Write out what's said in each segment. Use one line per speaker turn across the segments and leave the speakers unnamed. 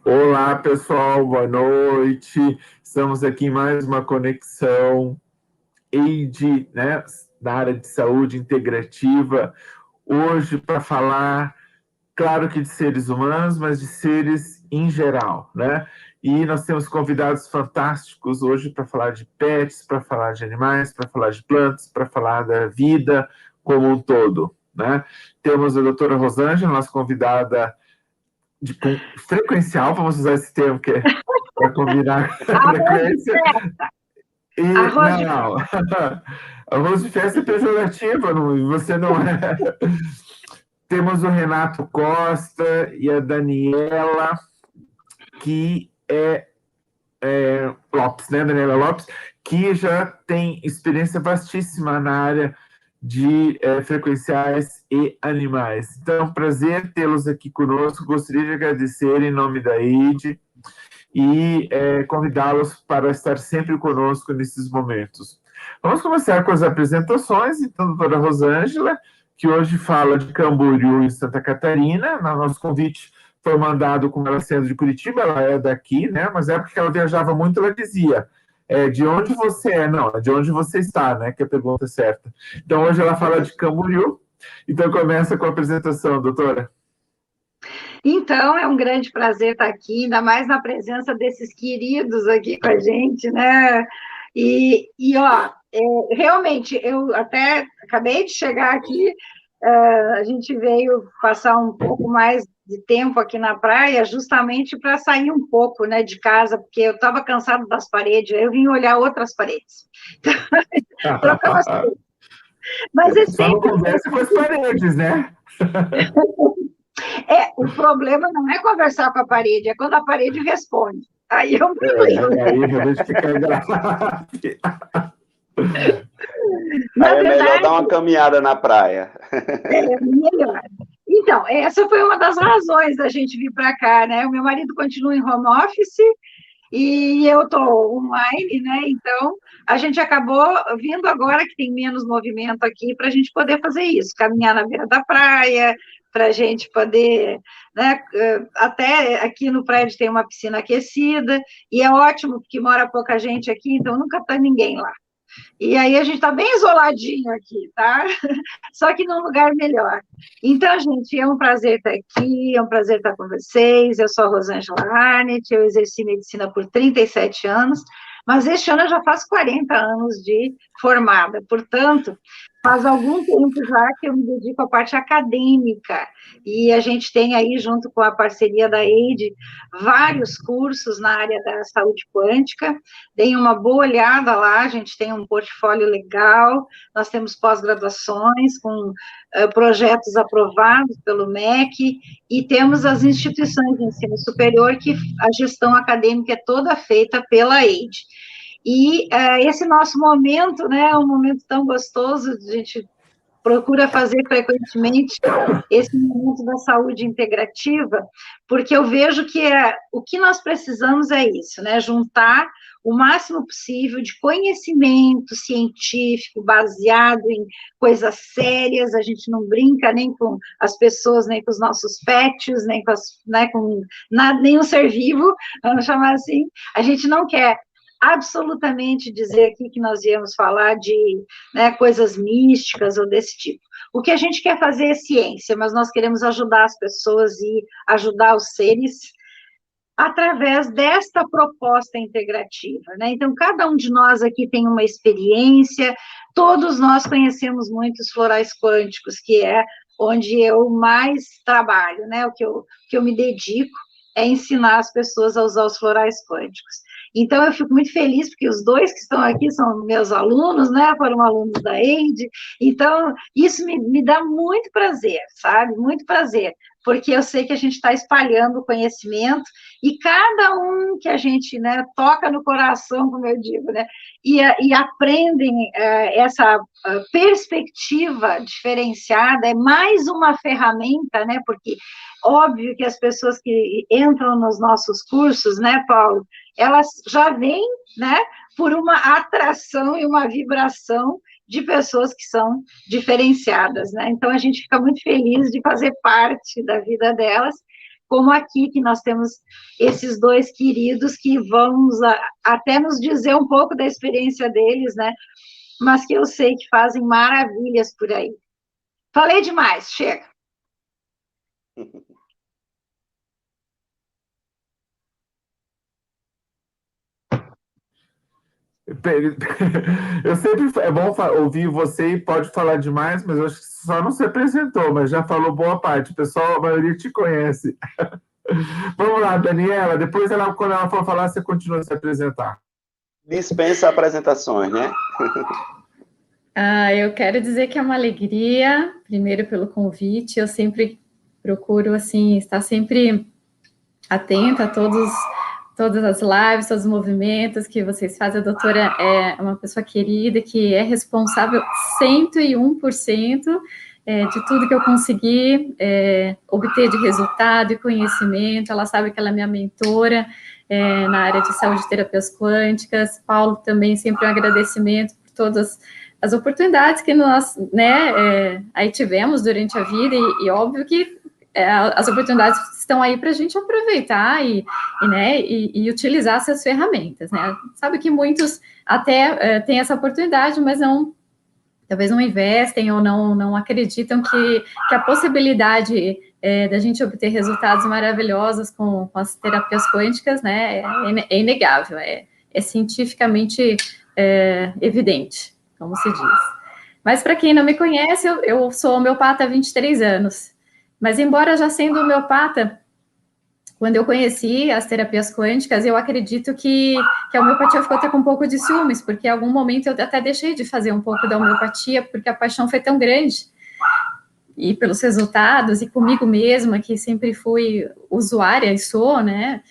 Olá, pessoal, boa noite. Estamos aqui em mais uma conexão EID, né, da área de saúde integrativa, hoje para falar, claro que de seres humanos, mas de seres em geral, né? E nós temos convidados fantásticos hoje para falar de pets, para falar de animais, para falar de plantas, para falar da vida como um todo, né? Temos a doutora Rosângela, nossa convidada com frequencial, vamos usar esse termo que é para combinar a
Arroz de
frequência.
festa.
E
Arroz de
não, arroz de festa é pejorativa, não, você não é. Temos o Renato Costa e a Daniela, que é Lopes, né? Daniela Lopes, que já tem experiência vastíssima na área de frequenciais e animais. Então, é um prazer tê-los aqui conosco. Gostaria de agradecer em nome da EID e convidá-los para estar sempre conosco nesses momentos. Vamos começar com as apresentações. Então, a doutora Rosângela, que hoje fala de Camboriú, em Santa Catarina. Nosso convite foi mandado com ela sendo de Curitiba, ela é daqui, né? Mas é porque ela viajava muito, ela dizia, de onde você é? Não, é de onde você está, né? Que é a pergunta certa. Então, hoje ela fala de Camboriú. Então, começa com a apresentação, doutora.
Então, é um grande prazer estar aqui, ainda mais na presença desses queridos aqui com a gente, né? Ó, realmente, eu até acabei de chegar aqui, a gente veio passar um pouco mais de tempo aqui na praia, justamente para sair um pouco, né, de casa, porque eu estava cansado das paredes, aí eu vim olhar outras paredes. Trocar as paredes. Mas é
Só não
sempre
conversa com as paredes, né?
o problema não é conversar com a parede, é quando a parede responde. Aí é um problema.
Aí realmente fica grave.
Na
Aí é melhor
verdade,
dar uma caminhada na praia.
é melhor. Então, essa foi uma das razões da gente vir para cá, né? O meu marido continua em home office e eu estou online, né? Então, a gente acabou vindo agora que tem menos movimento aqui para a gente poder fazer isso, caminhar na beira da praia, para a gente poder, né? Até aqui no prédio tem uma piscina aquecida e é ótimo porque mora pouca gente aqui, então nunca está ninguém lá. E aí a gente está bem isoladinho aqui, tá? Só que num lugar melhor. Então, gente, é um prazer estar aqui, é um prazer estar com vocês. Eu sou a Rosângela Arnett, eu exerci medicina por 37 anos, mas este ano eu já faço 40 anos de formada. Portanto, faz algum tempo já que eu me dedico à parte acadêmica, e a gente tem aí, junto com a parceria da EID, vários cursos na área da saúde quântica. Deem uma boa olhada lá, a gente tem um portfólio legal, nós temos pós-graduações com projetos aprovados pelo MEC, e temos as instituições de ensino superior que a gestão acadêmica é toda feita pela EID. E esse nosso momento, né, é um momento tão gostoso, a gente procura fazer frequentemente esse momento da saúde integrativa, porque eu vejo que o que nós precisamos é isso, né, juntar o máximo possível de conhecimento científico baseado em coisas sérias, a gente não brinca nem com as pessoas, nem com os nossos pets, nem com nada, nenhum ser vivo, vamos chamar assim, a gente não quer absolutamente dizer aqui que nós íamos falar de, né, coisas místicas ou desse tipo. O que a gente quer fazer é ciência, mas nós queremos ajudar as pessoas e ajudar os seres através desta proposta integrativa, né? Então, cada um de nós aqui tem uma experiência, todos nós conhecemos muitos florais quânticos, que é onde eu mais trabalho, né? O que eu me dedico é ensinar as pessoas a usar os florais quânticos. Então, eu fico muito feliz, porque os dois que estão aqui são meus alunos, né, foram alunos da EID, então, isso me dá muito prazer, sabe, muito prazer, porque eu sei que a gente está espalhando o conhecimento, e cada um que a gente, né, toca no coração, como eu digo, né, e aprendem essa perspectiva diferenciada, é mais uma ferramenta, né, porque óbvio que as pessoas que entram nos nossos cursos, né, Paulo, elas já vêm, né, por uma atração e uma vibração de pessoas que são diferenciadas, né? Então, a gente fica muito feliz de fazer parte da vida delas, como aqui, que nós temos esses dois queridos que vão até nos dizer um pouco da experiência deles, né? Mas que eu sei que fazem maravilhas por aí. Falei demais, chega.
Eu sempre é bom ouvir você e pode falar demais, mas eu acho que só não se apresentou, mas já falou boa parte. O pessoal, a maioria te conhece. Vamos lá, Daniela. Depois, quando ela for falar, você continua a se apresentar.
Dispensa apresentações, né?
Eu quero dizer que é uma alegria, primeiro pelo convite. Eu sempre procuro, assim, estar sempre atenta a todas as lives, todos os movimentos que vocês fazem. A doutora é uma pessoa querida, que é responsável 101% de tudo que eu consegui obter de resultado e conhecimento. Ela sabe que ela é minha mentora na área de saúde e terapias quânticas. Paulo, também sempre um agradecimento por todas as oportunidades que nós, aí tivemos durante a vida, e óbvio que as oportunidades estão aí para a gente aproveitar e utilizar essas ferramentas, né? Sabe que muitos até têm essa oportunidade, mas talvez não investem ou não acreditam que a possibilidade da gente obter resultados maravilhosos com as terapias quânticas, né, é inegável, é cientificamente evidente, como se diz. Mas para quem não me conhece, eu sou homeopata há 23 anos. Mas, embora já sendo homeopata, quando eu conheci as terapias quânticas, eu acredito que a homeopatia ficou até com um pouco de ciúmes, porque em algum momento eu até deixei de fazer um pouco da homeopatia, porque a paixão foi tão grande, e pelos resultados, e comigo mesma, que sempre fui usuária e sou, né?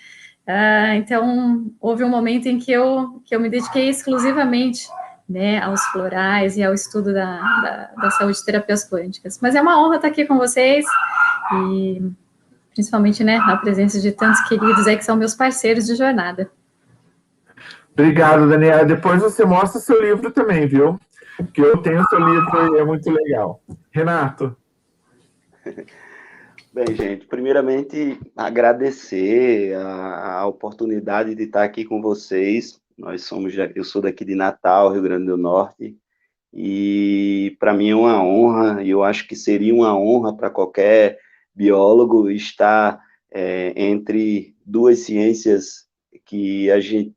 Então, houve um momento em que eu me dediquei exclusivamente, né, aos florais e ao estudo da saúde e terapias quânticas. Mas é uma honra estar aqui com vocês, e principalmente, né, na presença de tantos queridos aí que são meus parceiros de jornada.
Obrigado, Daniela. Depois você mostra seu livro também, viu? Porque eu tenho seu livro e é muito legal. Renato.
Bem, gente, primeiramente agradecer a oportunidade de estar aqui com vocês. Eu sou daqui de Natal, Rio Grande do Norte, e para mim é uma honra, e eu acho que seria uma honra para qualquer biólogo estar entre duas ciências que a gente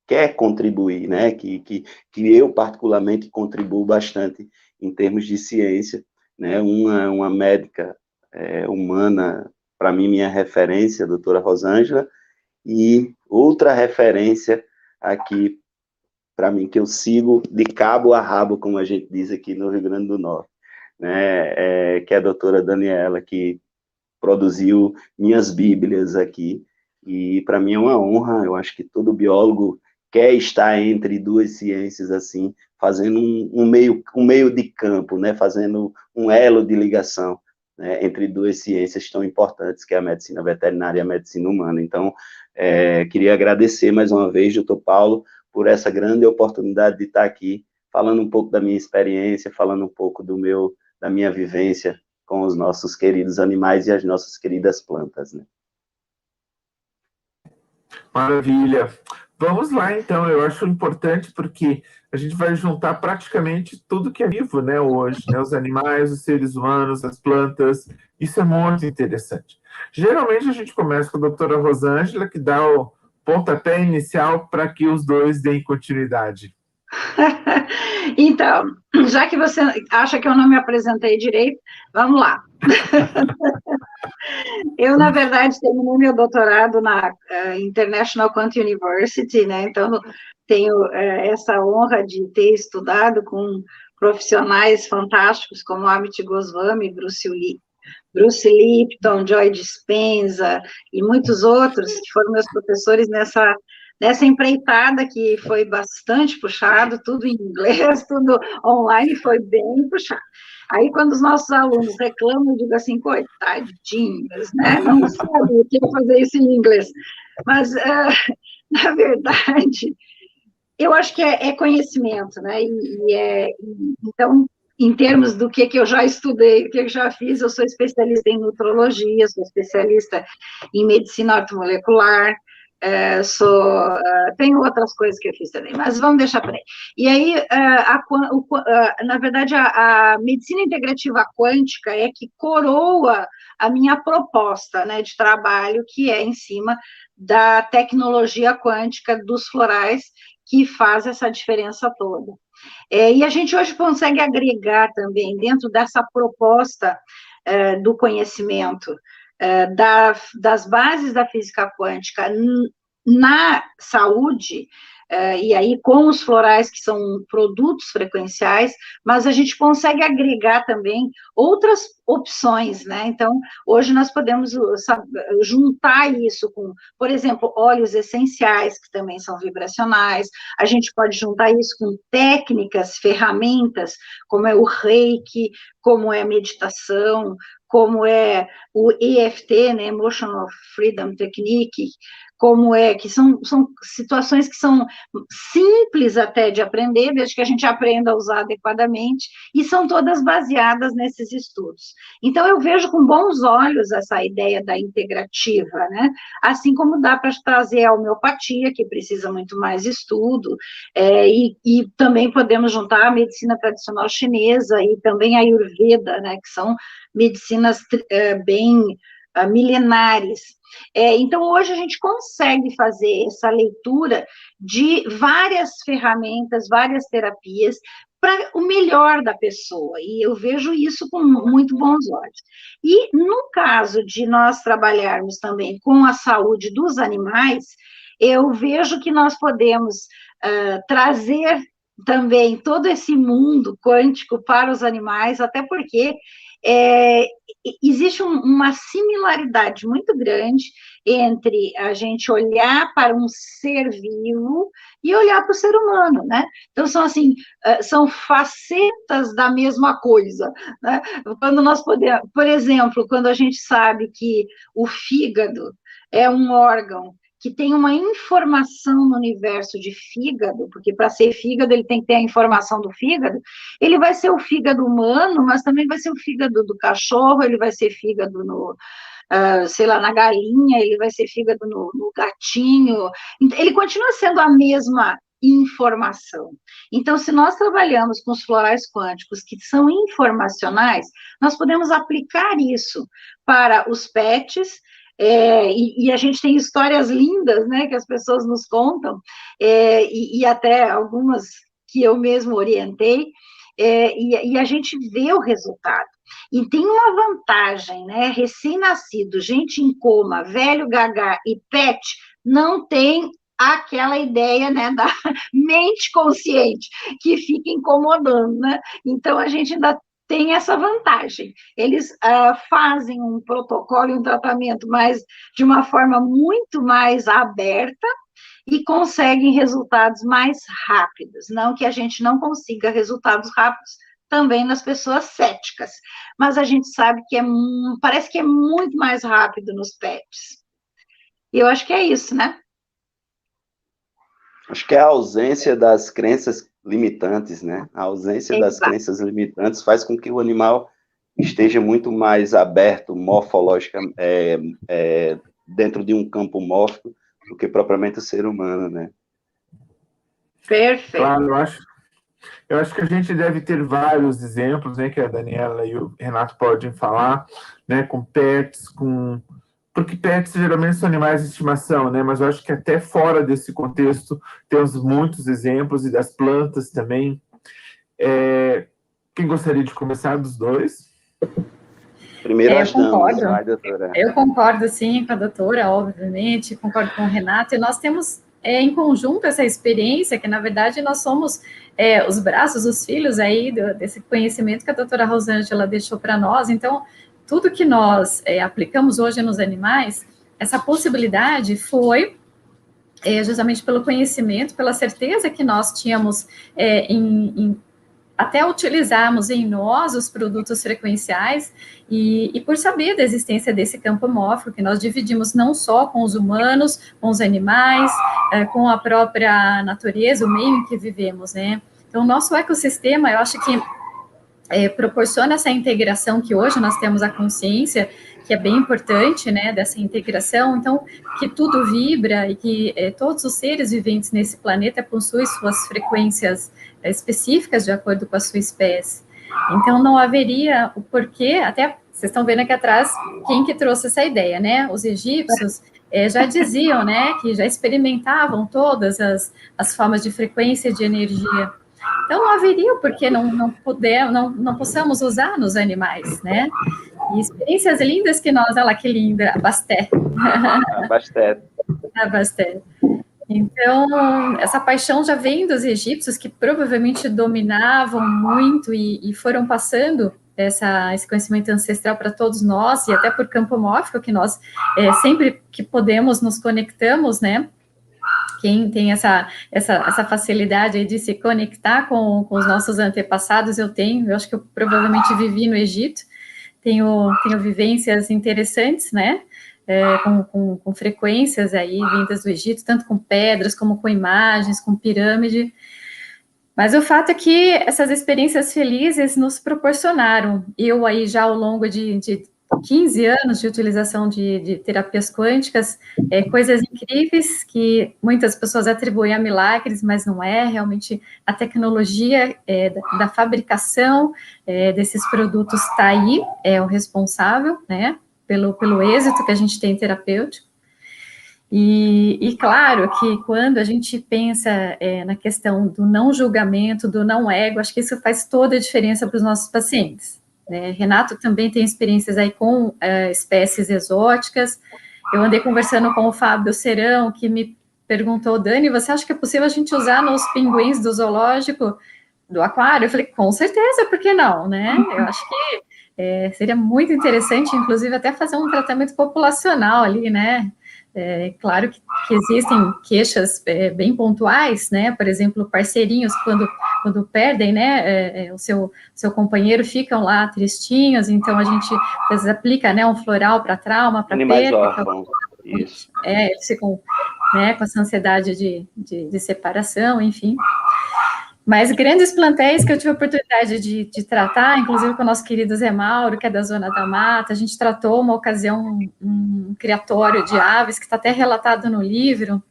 quer contribuir, né? Que eu particularmente contribuo bastante em termos de ciência, né? Uma médica humana, para mim, minha referência, a doutora Rosângela, e outra referência aqui, para mim, que eu sigo de cabo a rabo, como a gente diz aqui no Rio Grande do Norte, né? Que é a doutora Daniela, que produziu minhas bíblias aqui, e para mim é uma honra. Eu acho que todo biólogo quer estar entre duas ciências, assim, fazendo um meio de campo, né? Fazendo um elo de ligação, né, entre duas ciências tão importantes, que é a medicina veterinária e a medicina humana. Então, queria agradecer mais uma vez, doutor Paulo, por essa grande oportunidade de estar aqui, falando um pouco da minha experiência, falando um pouco da minha vivência com os nossos queridos animais e as nossas queridas plantas, né?
Maravilha. Vamos lá, então. Eu acho importante porque a gente vai juntar praticamente tudo que é vivo, né, hoje, né? Os animais, os seres humanos, as plantas. Isso é muito interessante. Geralmente a gente começa com a doutora Rosângela, que dá o pontapé inicial para que os dois deem continuidade.
Então, já que você acha que eu não me apresentei direito, vamos lá. Eu, na verdade, terminei meu doutorado na International Quant University, né? Então, tenho essa honra de ter estudado com profissionais fantásticos como Amit Goswami, Bruce Lipton, Joy Dispenza e muitos outros que foram meus professores nessa empreitada, que foi bastante puxado, tudo em inglês, tudo online, foi bem puxado. Aí, quando os nossos alunos reclamam, eu digo assim, coitadinhos, né? Não sabem o que fazer isso em inglês. Mas, na verdade, eu acho que é conhecimento, né? Então, em termos do que eu já estudei, do que eu já fiz, eu sou especialista em nutrologia, sou especialista em medicina ortomolecular, tenho outras coisas que eu fiz também, mas vamos deixar por aí. E aí, na verdade, a medicina integrativa quântica é que coroa a minha proposta, né, de trabalho, que é em cima da tecnologia quântica dos florais, que faz essa diferença toda. E a gente hoje consegue agregar também, dentro dessa proposta do conhecimento, das bases da física quântica na saúde, e aí com os florais, que são produtos frequenciais, mas a gente consegue agregar também outras opções, né? Então, hoje nós podemos juntar isso com, por exemplo, óleos essenciais, que também são vibracionais, a gente pode juntar isso com técnicas, ferramentas, como é o Reiki, como é a meditação, como é o EFT, né, Emotional Freedom Technique, como é, que são situações que são simples até de aprender, desde que a gente aprenda a usar adequadamente, e são todas baseadas nesses estudos. Então, eu vejo com bons olhos essa ideia da integrativa, né? Assim como dá para trazer a homeopatia, que precisa muito mais estudo, e também podemos juntar a medicina tradicional chinesa e também a Ayurveda, né, que são medicinas bem milenares. Então, hoje a gente consegue fazer essa leitura de várias ferramentas, várias terapias, para o melhor da pessoa, e eu vejo isso com muito bons olhos. E no caso de nós trabalharmos também com a saúde dos animais, eu vejo que nós podemos trazer também todo esse mundo quântico para os animais, até porque existe uma similaridade muito grande entre a gente olhar para um ser vivo e olhar para o ser humano, né? Então, são facetas da mesma coisa, né? Quando nós podemos, por exemplo, quando a gente sabe que o fígado é um órgão que tem uma informação no universo de fígado, porque para ser fígado ele tem que ter a informação do fígado, ele vai ser o fígado humano, mas também vai ser o fígado do cachorro, ele vai ser fígado sei lá, na galinha, ele vai ser fígado no gatinho, ele continua sendo a mesma informação. Então, se nós trabalhamos com os florais quânticos, que são informacionais, nós podemos aplicar isso para os pets, e a gente tem histórias lindas, né, que as pessoas nos contam, e até algumas que eu mesmo orientei, e a gente vê o resultado. E tem uma vantagem, né, recém-nascido, gente em coma, velho gaga e pet, não tem aquela ideia, né, da mente consciente, que fica incomodando, né? Então, a gente ainda tem essa vantagem. Eles fazem um protocolo e um tratamento de uma forma muito mais aberta e conseguem resultados mais rápidos. Não que a gente não consiga resultados rápidos também nas pessoas céticas, mas a gente sabe que parece que é muito mais rápido nos pets. E eu acho que é isso, né?
Acho que é a ausência das crenças limitantes, né? A ausência das crenças limitantes faz com que o animal esteja muito mais aberto, morfologicamente, dentro de um campo mórfico, do que propriamente o ser humano, né?
Perfeito.
Claro, eu acho que a gente deve ter vários exemplos, né, que a Daniela e o Renato podem falar, né, com pets, porque pets geralmente são animais de estimação, né? Mas eu acho que até fora desse contexto temos muitos exemplos, e das plantas também. Quem gostaria de começar dos dois?
Primeiro
eu concordo.
Vai, doutora.
Eu concordo, sim, com a doutora, obviamente, concordo com o Renato, e nós temos em conjunto essa experiência, que na verdade nós somos os braços, os filhos aí desse conhecimento que a doutora Rosângela deixou para nós. Então, tudo que nós aplicamos hoje nos animais, essa possibilidade foi justamente pelo conhecimento, pela certeza que nós tínhamos até utilizarmos em nós os produtos frequenciais, e por saber da existência desse campo mórfico, que nós dividimos não só com os humanos, com os animais, com a própria natureza, o meio em que vivemos, né? Então, o nosso ecossistema, eu acho que proporciona essa integração que hoje nós temos a consciência, que é bem importante, né, dessa integração, então, que tudo vibra e que todos os seres viventes nesse planeta possuem suas frequências específicas de acordo com a sua espécie. Então, não haveria o porquê, até vocês estão vendo aqui atrás quem que trouxe essa ideia, né? Os egípcios já diziam, né, que já experimentavam todas as formas de frequência de energia. Então, não haveria o porquê não possamos usar nos animais, né? E experiências lindas que nós... Olha lá, que linda, a Basté. A Basté. Então, essa paixão já vem dos egípcios, que provavelmente dominavam muito e foram passando esse conhecimento ancestral para todos nós, e até por campo mórfico, que nós, sempre que podemos, nos conectamos, né? Quem tem essa facilidade aí de se conectar com os nossos antepassados, eu acho que eu provavelmente vivi no Egito, tenho vivências interessantes, né? Com frequências aí vindas do Egito, tanto com pedras, como com imagens, com pirâmide. Mas o fato é que essas experiências felizes nos proporcionaram, eu aí já ao longo de 15 anos de utilização de terapias quânticas, coisas incríveis que muitas pessoas atribuem a milagres, mas não é, realmente a tecnologia da fabricação desses produtos está aí, é o responsável, né, pelo êxito que a gente tem terapêutico. E claro que quando a gente pensa na questão do não julgamento, do não ego, acho que isso faz toda a diferença para os nossos pacientes. Renato também tem experiências aí com espécies exóticas. Eu andei conversando com o Fábio Serão, que me perguntou, Dani, você acha que é possível a gente usar nos pinguins do zoológico, do aquário? Eu falei, com certeza, por que não, né? Eu acho que seria muito interessante, inclusive, até fazer um tratamento populacional ali, né? Claro que existem queixas bem pontuais, né? Por exemplo, parceirinhos, quando perdem, né? O seu companheiro, ficam lá tristinhos, então a gente às vezes aplica, né, um floral para trauma, para perda.
Órfãos, isso.
Eles ficam, né, com essa ansiedade de separação, enfim. Mas grandes plantéis que eu tive a oportunidade de tratar, inclusive com o nosso querido Zé Mauro, que é da Zona da Mata, a gente tratou uma ocasião um criatório de aves, que está até relatado no livro.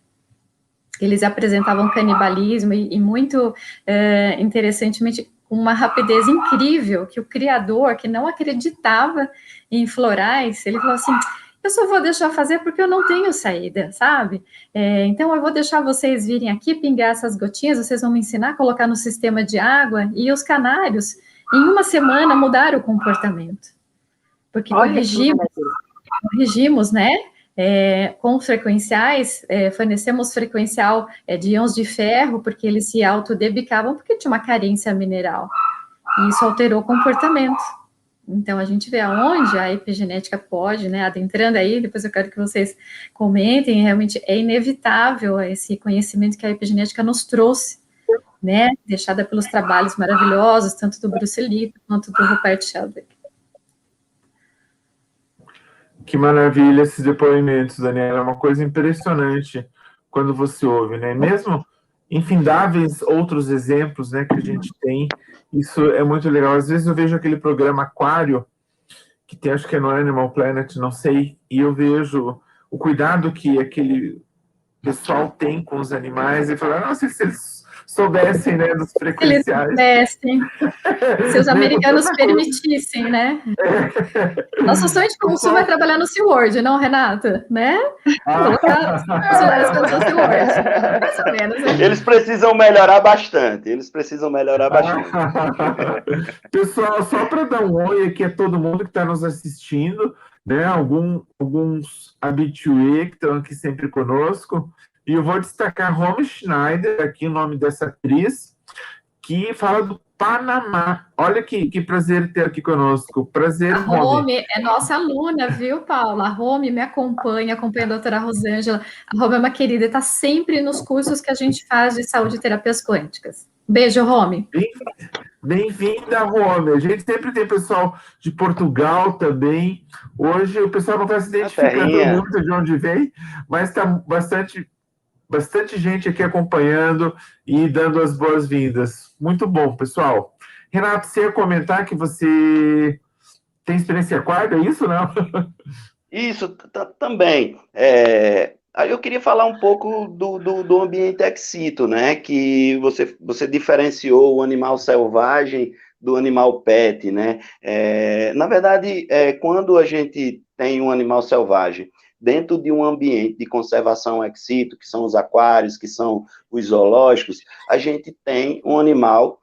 Eles apresentavam canibalismo e muito interessantemente, com uma rapidez incrível, que o criador, que não acreditava em florais, ele falou assim, eu só vou deixar fazer porque eu não tenho saída, sabe? Então, eu vou deixar vocês virem aqui, pingar essas gotinhas, vocês vão me ensinar a colocar no sistema de água, e os canários, em uma semana, mudaram o comportamento. Porque corrigimos, né? Com frequenciais, fornecemos frequencial de íons de ferro, porque eles se autodebicavam, porque tinha uma carência mineral. E isso alterou o comportamento. Então, a gente vê aonde a epigenética pode, né, adentrando aí, depois eu quero que vocês comentem, realmente é inevitável esse conhecimento que a epigenética nos trouxe, né, deixada pelos trabalhos maravilhosos, tanto do Bruce Lee, quanto do Rupert Sheldrake.
Que maravilha esses depoimentos, Daniela, é uma coisa impressionante quando você ouve, né, mesmo infindáveis outros exemplos, né, que a gente tem. Isso é muito legal. Às vezes eu vejo aquele programa Aquário, que tem, acho que é no Animal Planet, não sei, e eu vejo o cuidado que aquele pessoal tem com os animais, e falo, nossa, se eles soubessem, né, dos frequenciais.
Eles soubessem, se os americanos permitissem, né? Nosso sonho de consumo é trabalhar no SeaWorld, não, Renata? Né? Colocar as coisas no SeaWorld. Mais ou menos. Né?
Eles precisam melhorar bastante.
Pessoal, só para dar um oi aqui a todo mundo que está nos assistindo, né? Alguns habitués que estão aqui sempre conosco. E eu vou destacar Romy Schneider, aqui o nome dessa atriz, que fala do Panamá. Olha que prazer ter aqui conosco. Prazer, Romy.
A Romy é nossa aluna, viu, Paula? A Romy me acompanha a doutora Rosângela. A Romy é uma querida, está sempre nos cursos que a gente faz de saúde e terapias quânticas. Beijo, Romy.
Bem-vinda, Romy. A gente sempre tem pessoal de Portugal também. Hoje o pessoal não está se identificando muito de onde vem, mas está bastante gente aqui acompanhando e dando as boas-vindas. Muito bom, pessoal. Renato, você ia comentar que você tem experiência aquática, é isso, não?
Isso também. Aí eu queria falar um pouco do ambiente ex-situ, né? Que você diferenciou o animal selvagem do animal pet, né? Na verdade, quando a gente tem um animal selvagem dentro de um ambiente de conservação ex-situ, que são os aquários, que são os zoológicos, a gente tem um animal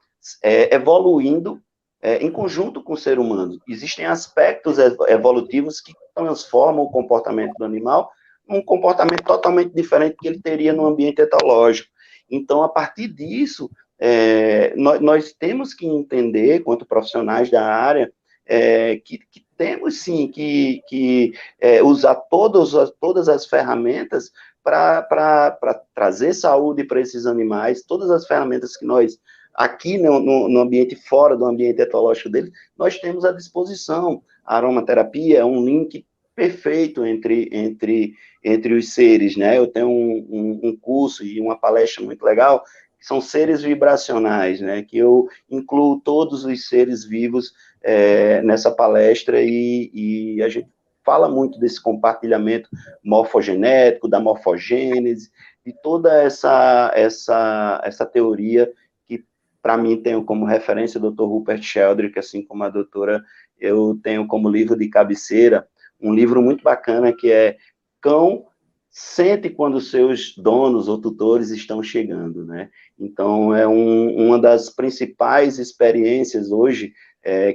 evoluindo em conjunto com o ser humano. Existem aspectos evolutivos que transformam o comportamento do animal num comportamento totalmente diferente que ele teria no ambiente etológico. Então, a partir disso, nós temos que entender, quanto profissionais da área, que temos sim que usar todas as ferramentas para trazer saúde para esses animais, todas as ferramentas que nós aqui no ambiente fora do ambiente etológico dele, nós temos à disposição. A aromaterapia é um link perfeito entre os seres, né? Eu tenho um curso e uma palestra muito legal, que são seres vibracionais, né? Que eu incluo todos os seres vivos nessa palestra e a gente fala muito desse compartilhamento morfogenético, da morfogênese, de toda essa teoria que, para mim, tenho como referência o Dr. Rupert Sheldrake, assim como a doutora, eu tenho como livro de cabeceira um livro muito bacana que é Cão Sente Quando Seus Donos ou Tutores Estão Chegando, né? Então, é uma das principais experiências hoje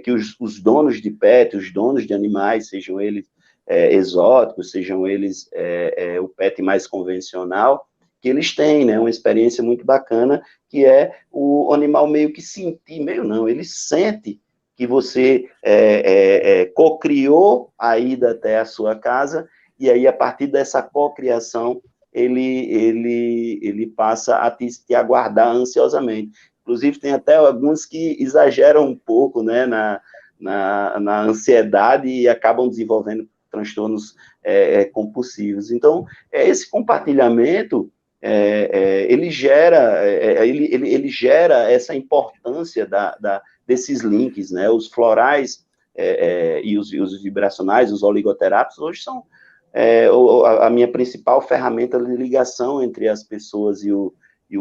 que os donos de pet, os donos de animais, sejam eles exóticos, sejam eles o pet mais convencional, que eles têm, né? Uma experiência muito bacana, que é o animal meio que sentir, meio não, ele sente que você cocriou a ida até a sua casa, e aí, a partir dessa cocriação, ele passa a te aguardar ansiosamente. Inclusive, tem até alguns que exageram um pouco, né, na ansiedade e acabam desenvolvendo transtornos compulsivos. Então, esse compartilhamento, ele gera essa importância desses links, né? Os florais e os vibracionais, os oligoterápicos, hoje são a minha principal ferramenta de ligação entre as pessoas e o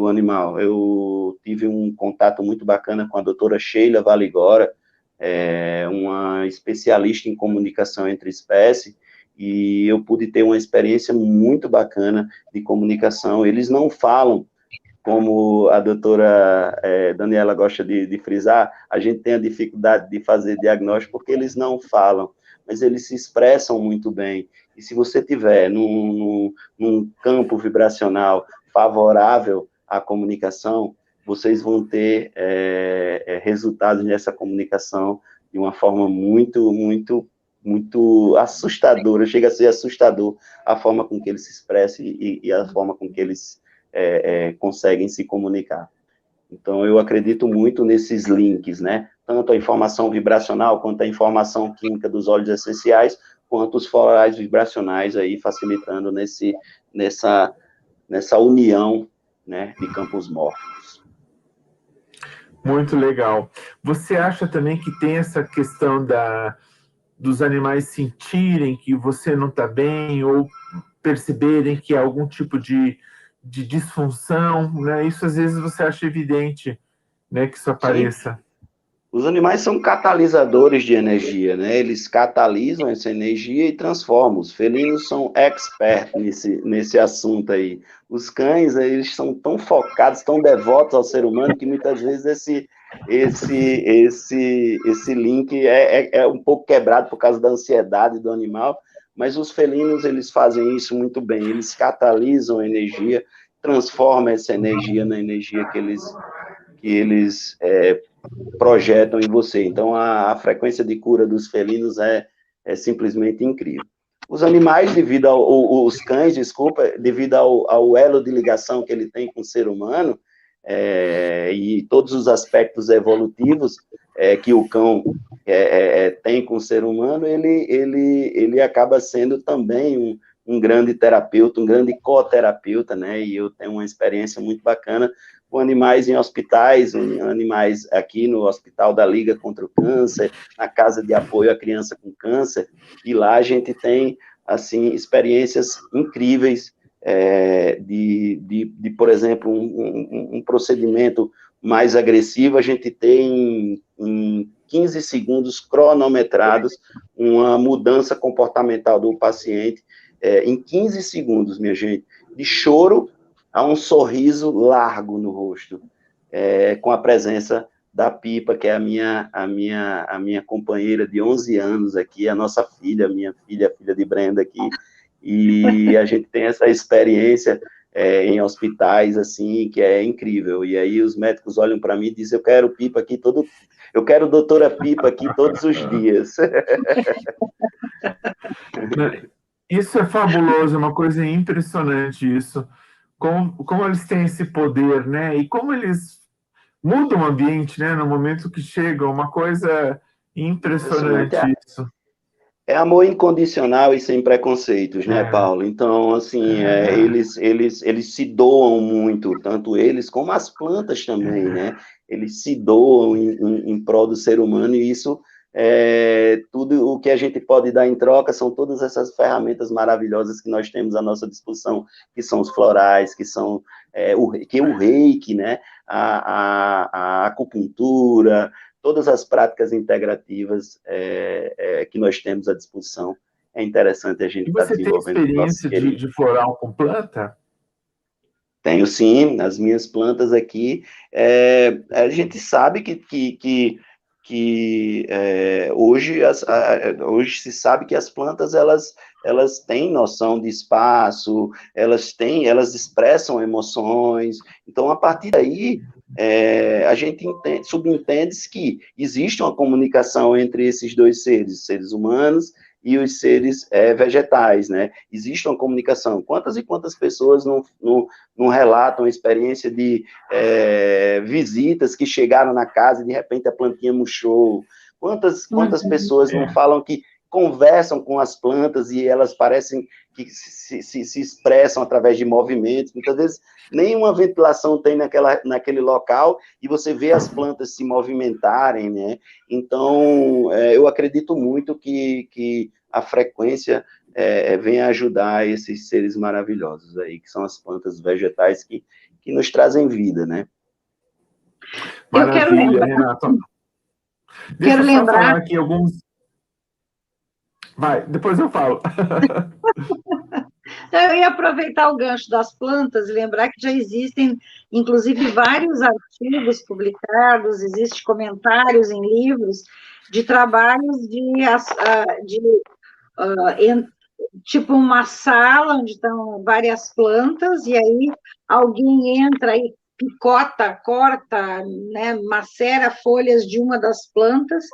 animal. Eu tive um contato muito bacana com a doutora Sheila Valigora, uma especialista em comunicação entre espécies, e eu pude ter uma experiência muito bacana de comunicação. Eles não falam, como a doutora Daniela gosta de frisar, a gente tem a dificuldade de fazer diagnóstico porque eles não falam, mas eles se expressam muito bem. E se você tiver num campo vibracional favorável à comunicação, vocês vão ter resultados nessa comunicação de uma forma muito, muito, muito assustadora. Chega a ser assustador a forma com que eles se expressam e a forma com que eles conseguem se comunicar. Então, eu acredito muito nesses links, né? Tanto a informação vibracional, quanto a informação química dos óleos essenciais, quanto os florais vibracionais aí, facilitando nessa união, né, de campos mortos.
Muito legal. Você acha também que tem essa questão dos animais sentirem que você não está bem, ou perceberem que há algum tipo de disfunção, né? Isso às vezes você acha evidente, né, que isso apareça.
Sim. Os animais são catalisadores de energia, né? Eles catalisam essa energia e transformam. Os felinos são experts nesse assunto aí. Os cães, eles são tão focados, tão devotos ao ser humano, que muitas vezes esse link é um pouco quebrado por causa da ansiedade do animal, mas os felinos, eles fazem isso muito bem. Eles catalisam a energia, transformam essa energia na energia que eles projetam em você. Então, a frequência de cura dos felinos é simplesmente incrível. Os animais, os cães, desculpa, devido ao elo de ligação que ele tem com o ser humano, e todos os aspectos evolutivos que o cão tem com o ser humano, ele acaba sendo também um grande terapeuta, um grande coterapeuta, né? E eu tenho uma experiência muito bacana, com animais em hospitais, animais aqui no Hospital da Liga contra o Câncer, na Casa de Apoio à Criança com Câncer, e lá a gente tem, assim, experiências incríveis por exemplo, um procedimento mais agressivo, a gente tem em 15 segundos cronometrados uma mudança comportamental do paciente, em 15 segundos, minha gente, de choro a um sorriso largo no rosto, com a presença da Pipa, que é a minha companheira de 11 anos aqui, a nossa filha, a filha de Brenda aqui, e a gente tem essa experiência em hospitais, assim, que é incrível, e aí os médicos olham para mim e dizem, eu quero Pipa aqui eu quero doutora Pipa aqui todos os dias.
Isso é fabuloso, é uma coisa impressionante isso, como eles têm esse poder, né, e como eles mudam o ambiente, né, no momento que chegam, uma coisa impressionante isso.
É amor incondicional e sem preconceitos, né, Paulo? Então, assim, eles se doam muito, tanto eles como as plantas também, né? Eles se doam em prol do ser humano, e isso, tudo o que a gente pode dar em troca são todas essas ferramentas maravilhosas que nós temos à nossa disposição, que são os florais, que são o reiki, né? A acupuntura, todas as práticas integrativas que nós temos à disposição. É interessante a gente estar desenvolvendo.
E você tem experiência de floral com planta?
Tenho sim, nas minhas plantas aqui. A gente sabe que hoje se sabe que as plantas elas têm noção de espaço, elas expressam emoções. Então, a partir daí, a gente subentende que existe uma comunicação entre esses dois seres humanos e os seres vegetais, né? Existe uma comunicação. Quantas e quantas pessoas não relatam a experiência de visitas que chegaram na casa e de repente a plantinha murchou? Quantas pessoas não falam que conversam com as plantas e elas parecem que se expressam através de movimentos? Muitas vezes nenhuma ventilação tem naquele local e você vê as plantas se movimentarem, né? Então, eu acredito muito que a frequência vem ajudar esses seres maravilhosos aí, que são as plantas vegetais que nos trazem vida, né?
Maravilha, Renato. Deixa eu só falar aqui alguns... Vai, depois eu falo.
Eu ia aproveitar o gancho das plantas e lembrar que já existem, inclusive, vários artigos publicados, existem comentários em livros de trabalhos tipo uma sala onde estão várias plantas, e aí alguém entra e picota, corta, né, macera folhas de uma das plantas,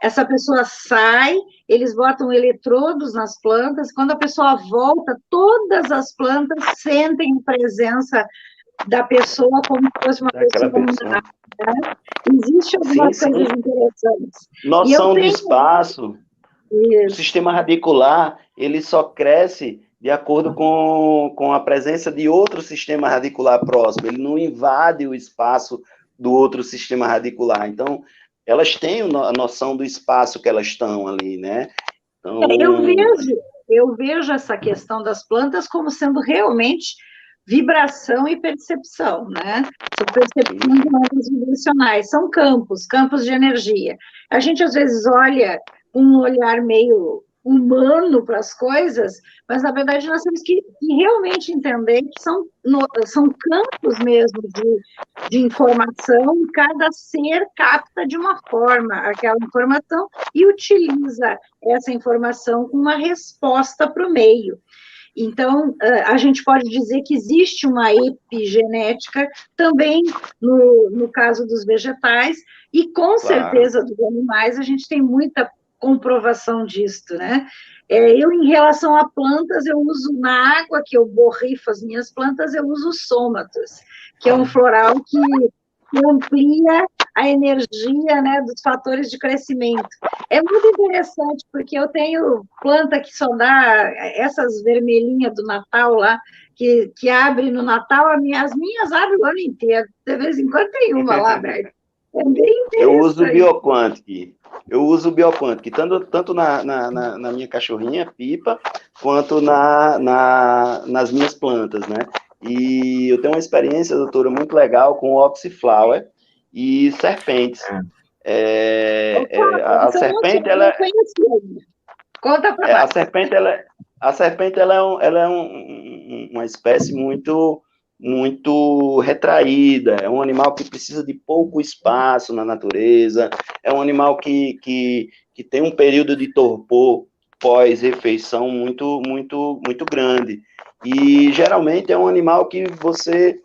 essa pessoa sai, eles botam eletrodos nas plantas, quando a pessoa volta, todas as plantas sentem a presença da pessoa como se fosse uma pessoa. Né? Existem algumas coisas interessantes.
Noção de espaço, o sistema radicular, ele só cresce de acordo com a presença de outro sistema radicular próximo, ele não invade o espaço do outro sistema radicular. Então, elas têm a noção do espaço que elas estão ali, né? Então...
Eu vejo essa questão das plantas como sendo realmente vibração e percepção, né? São percepções de ondas vibracionais, são campos de energia. A gente, às vezes, olha um olhar meio humano para as coisas, mas, na verdade, nós temos que realmente entender que são campos mesmo de informação, e cada ser capta de uma forma aquela informação e utiliza essa informação com uma resposta para o meio. Então, a gente pode dizer que existe uma epigenética também no caso dos vegetais, e com certeza dos animais a gente tem muita comprovação disto, né? Eu, em relação a plantas, eu uso na água que eu borrifo as minhas plantas, eu uso o Somatus, que é um floral que amplia a energia, né, dos fatores de crescimento. É muito interessante, porque eu tenho planta que só dá essas vermelhinhas do Natal lá, que abre no Natal, as minhas abrem o ano inteiro. De vez em quando tem uma lá aberta. É bem
Eu uso o
interessante.
Bioquantic. Eu uso o Bioquantic, tanto na minha cachorrinha, Pipa, quanto nas minhas plantas, né? E eu tenho uma experiência, doutora, muito legal com Oxyflower e serpentes. A
Isso eu
serpente,
não conheci ainda. Conta para
a
nós.
serpente, ela é uma espécie muito retraída, é um animal que precisa de pouco espaço na natureza, é um animal que tem um período de torpor pós-refeição muito grande. E geralmente é um animal que você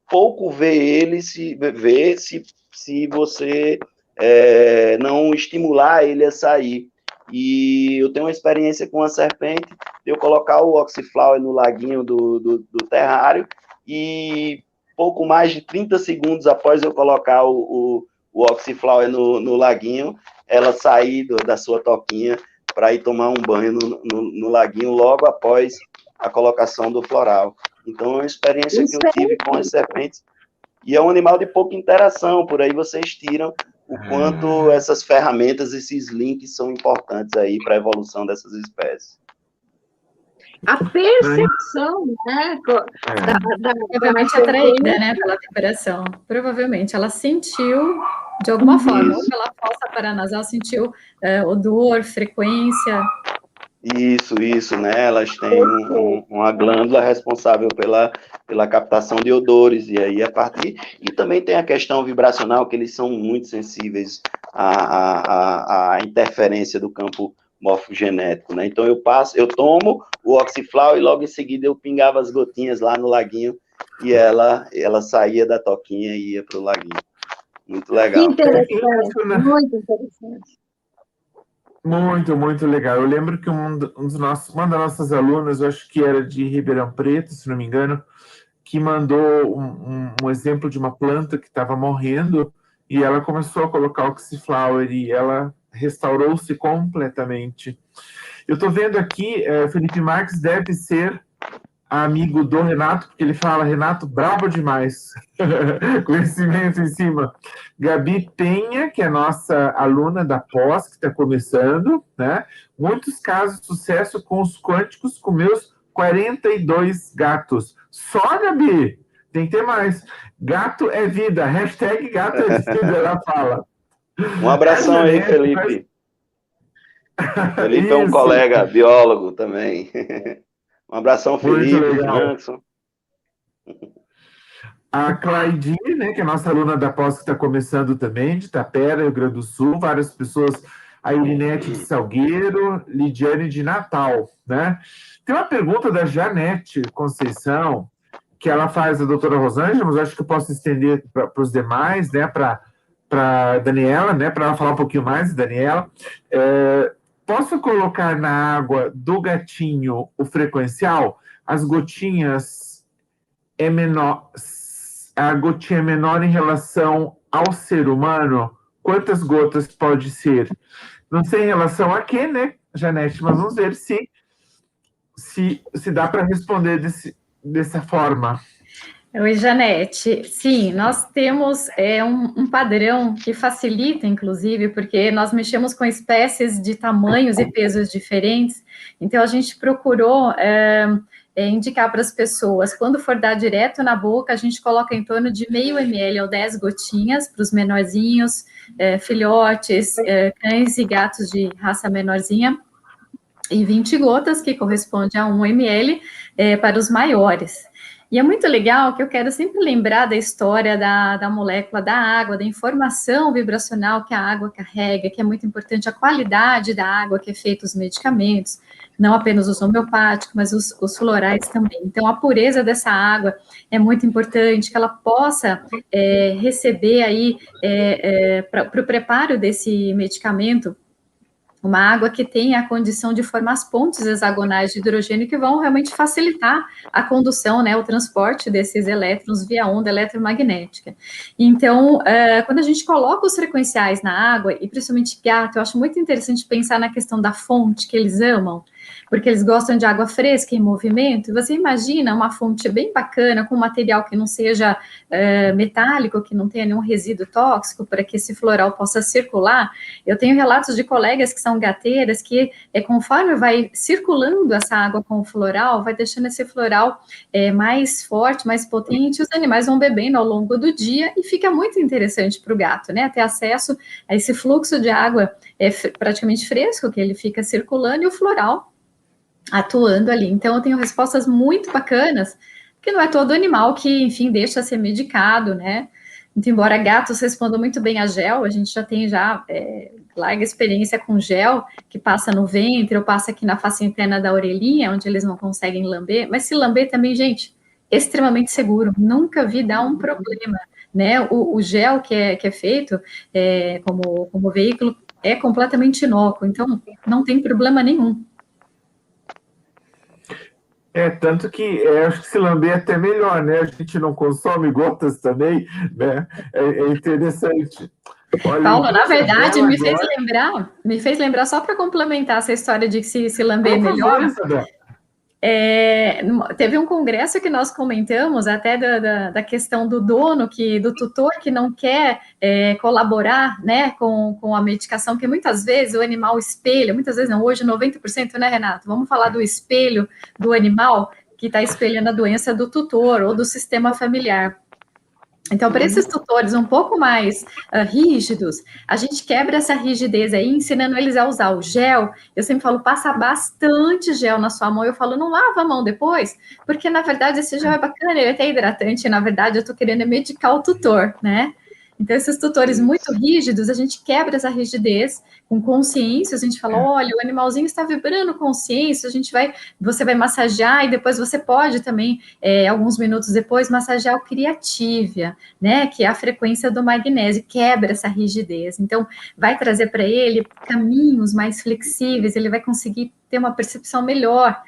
pouco vê ele se você não estimular ele a sair. E eu tenho uma experiência com a serpente, de eu colocar o Oxyflower no laguinho do terrário, e pouco mais de 30 segundos após eu colocar o Oxyflower no laguinho, ela sair da sua toquinha para ir tomar um banho no laguinho logo após a colocação do floral. Então, é uma experiência que eu tive com as serpentes, e é um animal de pouca interação, por aí vocês tiram o quanto essas ferramentas, esses links são importantes aí para a evolução dessas espécies.
A percepção, né?
Provavelmente atraída, né, pela vibração. Provavelmente ela sentiu, de alguma forma, ou pela fossa paranasal, sentiu odor, frequência.
Isso, né? Elas têm uma glândula responsável pela captação de odores, e aí a partir. E também tem a questão vibracional, que eles são muito sensíveis à interferência do campo morfogenético, né? Então eu tomo o Oxyflower e logo em seguida eu pingava as gotinhas lá no laguinho e ela saía da toquinha e ia para o laguinho. Muito legal.
Que interessante, muito interessante.
Muito legal. Eu lembro que uma das nossas alunas, eu acho que era de Ribeirão Preto, se não me engano, que mandou um exemplo de uma planta que estava morrendo, e ela começou a colocar Oxyflower e ela restaurou-se completamente. Eu estou vendo aqui, Felipe Marques deve ser amigo do Renato, porque ele fala, Renato, brabo demais. Conhecimento em cima. Gabi Penha, que é nossa aluna da pós, que está começando, né? Muitos casos de sucesso com os quânticos, com meus 42 gatos. Só, Gabi? Tem que ter mais. Gato é vida. Hashtag gato é vida, ela fala.
Um abração aí, Felipe. Felipe é um colega biólogo também. Um abração, Felipe, Jackson.
A Claudine, né, que é nossa aluna da pós, que está começando também, de Itapera, Rio Grande do Sul, várias pessoas, a Irinete de Salgueiro, Lidiane de Natal, né? Tem uma pergunta da Janete Conceição, que ela faz a doutora Rosângela, mas acho que eu posso estender para os demais, né, para Daniela, né, para ela falar um pouquinho mais, Daniela. Posso colocar na água do gatinho o frequencial? As gotinhas é menor, a gotinha é menor em relação ao ser humano? Quantas gotas pode ser? Não sei em relação a quê, né, Janete? Mas vamos ver se dá para responder dessa forma.
Oi, Janete. Sim, nós temos um padrão que facilita, inclusive, porque nós mexemos com espécies de tamanhos e pesos diferentes, então a gente procurou indicar para as pessoas, quando for dar direto na boca, a gente coloca em torno de meio ml ou 10 gotinhas para os menorzinhos, filhotes, cães e gatos de raça menorzinha, e 20 gotas, que corresponde a 1 ml, para os maiores. E é muito legal que eu quero sempre lembrar da história da molécula da água, da informação vibracional que a água carrega, que é muito importante, a qualidade da água que é feita os medicamentos, não apenas os homeopáticos, mas os florais também. Então, a pureza dessa água é muito importante, que ela possa receber aí, para o preparo desse medicamento, uma água que tem a condição de formar as pontes hexagonais de hidrogênio que vão realmente facilitar a condução, né, o transporte desses elétrons via onda eletromagnética. Então, quando a gente coloca os frequenciais na água, e principalmente gato, eu acho muito interessante pensar na questão da fonte que eles amam, porque eles gostam de água fresca em movimento, e você imagina uma fonte bem bacana, com material que não seja metálico, que não tenha nenhum resíduo tóxico, para que esse floral possa circular. Eu tenho relatos de colegas que são gateiras, que conforme vai circulando essa água com o floral, vai deixando esse floral mais forte, mais potente, os animais vão bebendo ao longo do dia, e fica muito interessante para o gato, né, ter acesso a esse fluxo de água praticamente fresco, que ele fica circulando, e o floral atuando ali. Então, eu tenho respostas muito bacanas, porque não é todo animal que, enfim, deixa ser medicado, né? Então, embora gatos respondam muito bem a gel, a gente já tem larga experiência com gel, que passa no ventre ou passa aqui na face interna da orelhinha, onde eles não conseguem lamber, mas se lamber também, gente, extremamente seguro, nunca vi dar um problema, né? O gel que é feito como veículo é completamente inócuo, então não tem problema nenhum.
Tanto que acho que se lamber é até melhor, né? A gente não consome gotas também, né? É interessante. Olha,
Paulo, na verdade, me
agora...
fez lembrar, só para complementar essa história de que se lamber é melhor.
Favor, Isabel.
Teve um congresso que nós comentamos até da questão do dono, do tutor que não quer colaborar, né, com a medicação, que muitas vezes o animal espelha, muitas vezes não, hoje 90%, né, Renato? Vamos falar do espelho do animal que está espelhando a doença do tutor ou do sistema familiar. Então, para esses tutores um pouco mais rígidos, a gente quebra essa rigidez aí, ensinando eles a usar o gel. Eu sempre falo, passa bastante gel na sua mão. Eu falo, não lava a mão depois, porque, na verdade, esse gel é bacana, ele é até hidratante. E, na verdade, eu estou querendo medicar o tutor, né? Então, esses tutores muito rígidos, a gente quebra essa rigidez com consciência, a gente fala, olha, o animalzinho está vibrando consciência, você vai massagear e depois você pode também, alguns minutos depois, massagear o Creativia, né, que é a frequência do magnésio, quebra essa rigidez. Então, vai trazer para ele caminhos mais flexíveis, ele vai conseguir ter uma percepção melhor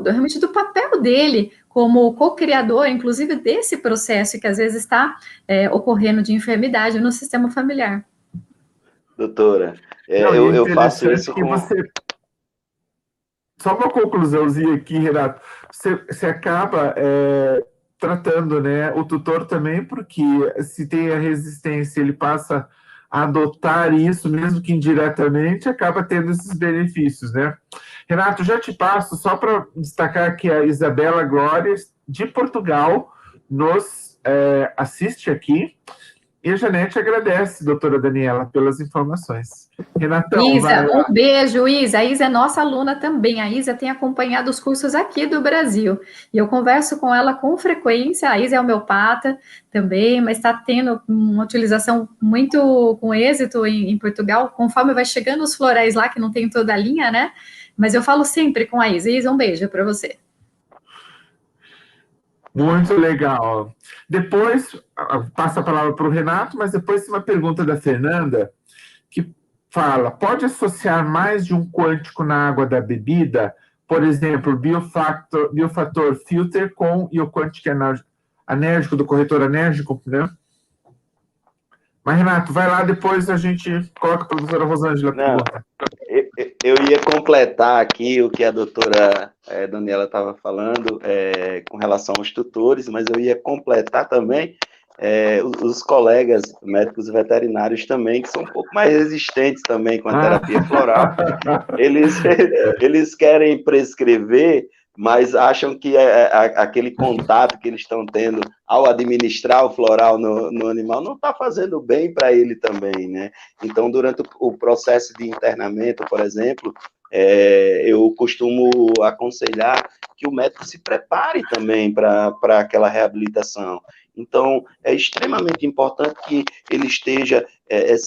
realmente do papel dele como co-criador, inclusive desse processo que às vezes está ocorrendo de enfermidade no sistema familiar.
Doutora, eu faço isso com...
Só uma conclusãozinha aqui, Renato. Você acaba tratando, né, o tutor também, porque se tem a resistência, ele passa a adotar isso, mesmo que indiretamente, acaba tendo esses benefícios, né? Renato, já te passo, só para destacar que a Isabela Glória, de Portugal, nos assiste aqui, e a Janete agradece, doutora Daniela, pelas informações. Renatão,
Isa, um beijo, Isa. A Isa é nossa aluna também. A Isa tem acompanhado os cursos aqui do Brasil. E eu converso com ela com frequência. A Isa é homeopata também, mas está tendo uma utilização muito com êxito em Portugal, conforme vai chegando os florais lá, que não tem toda a linha, né? Mas eu falo sempre com a Isa. Isa, um beijo para você.
Muito legal. Depois, passa a palavra para o Renato, mas depois tem uma pergunta da Fernanda, que fala, pode associar mais de um quântico na água da bebida? Por exemplo, biofator filter com e o quântico anérgico do corretor anérgico, né? Mas, Renato, vai lá, depois a gente coloca a professora Rosângela.
Eu ia completar aqui o que a doutora Daniela estava falando com relação aos tutores, mas eu ia completar também os colegas médicos veterinários também, que são um pouco mais resistentes também com a terapia floral. Eles querem prescrever, mas acham que aquele contato que eles estão tendo ao administrar o floral no animal não está fazendo bem para ele também, né? Então, durante o processo de internamento, por exemplo, eu costumo aconselhar que o médico se prepare também para aquela reabilitação. Então, é extremamente importante que ele esteja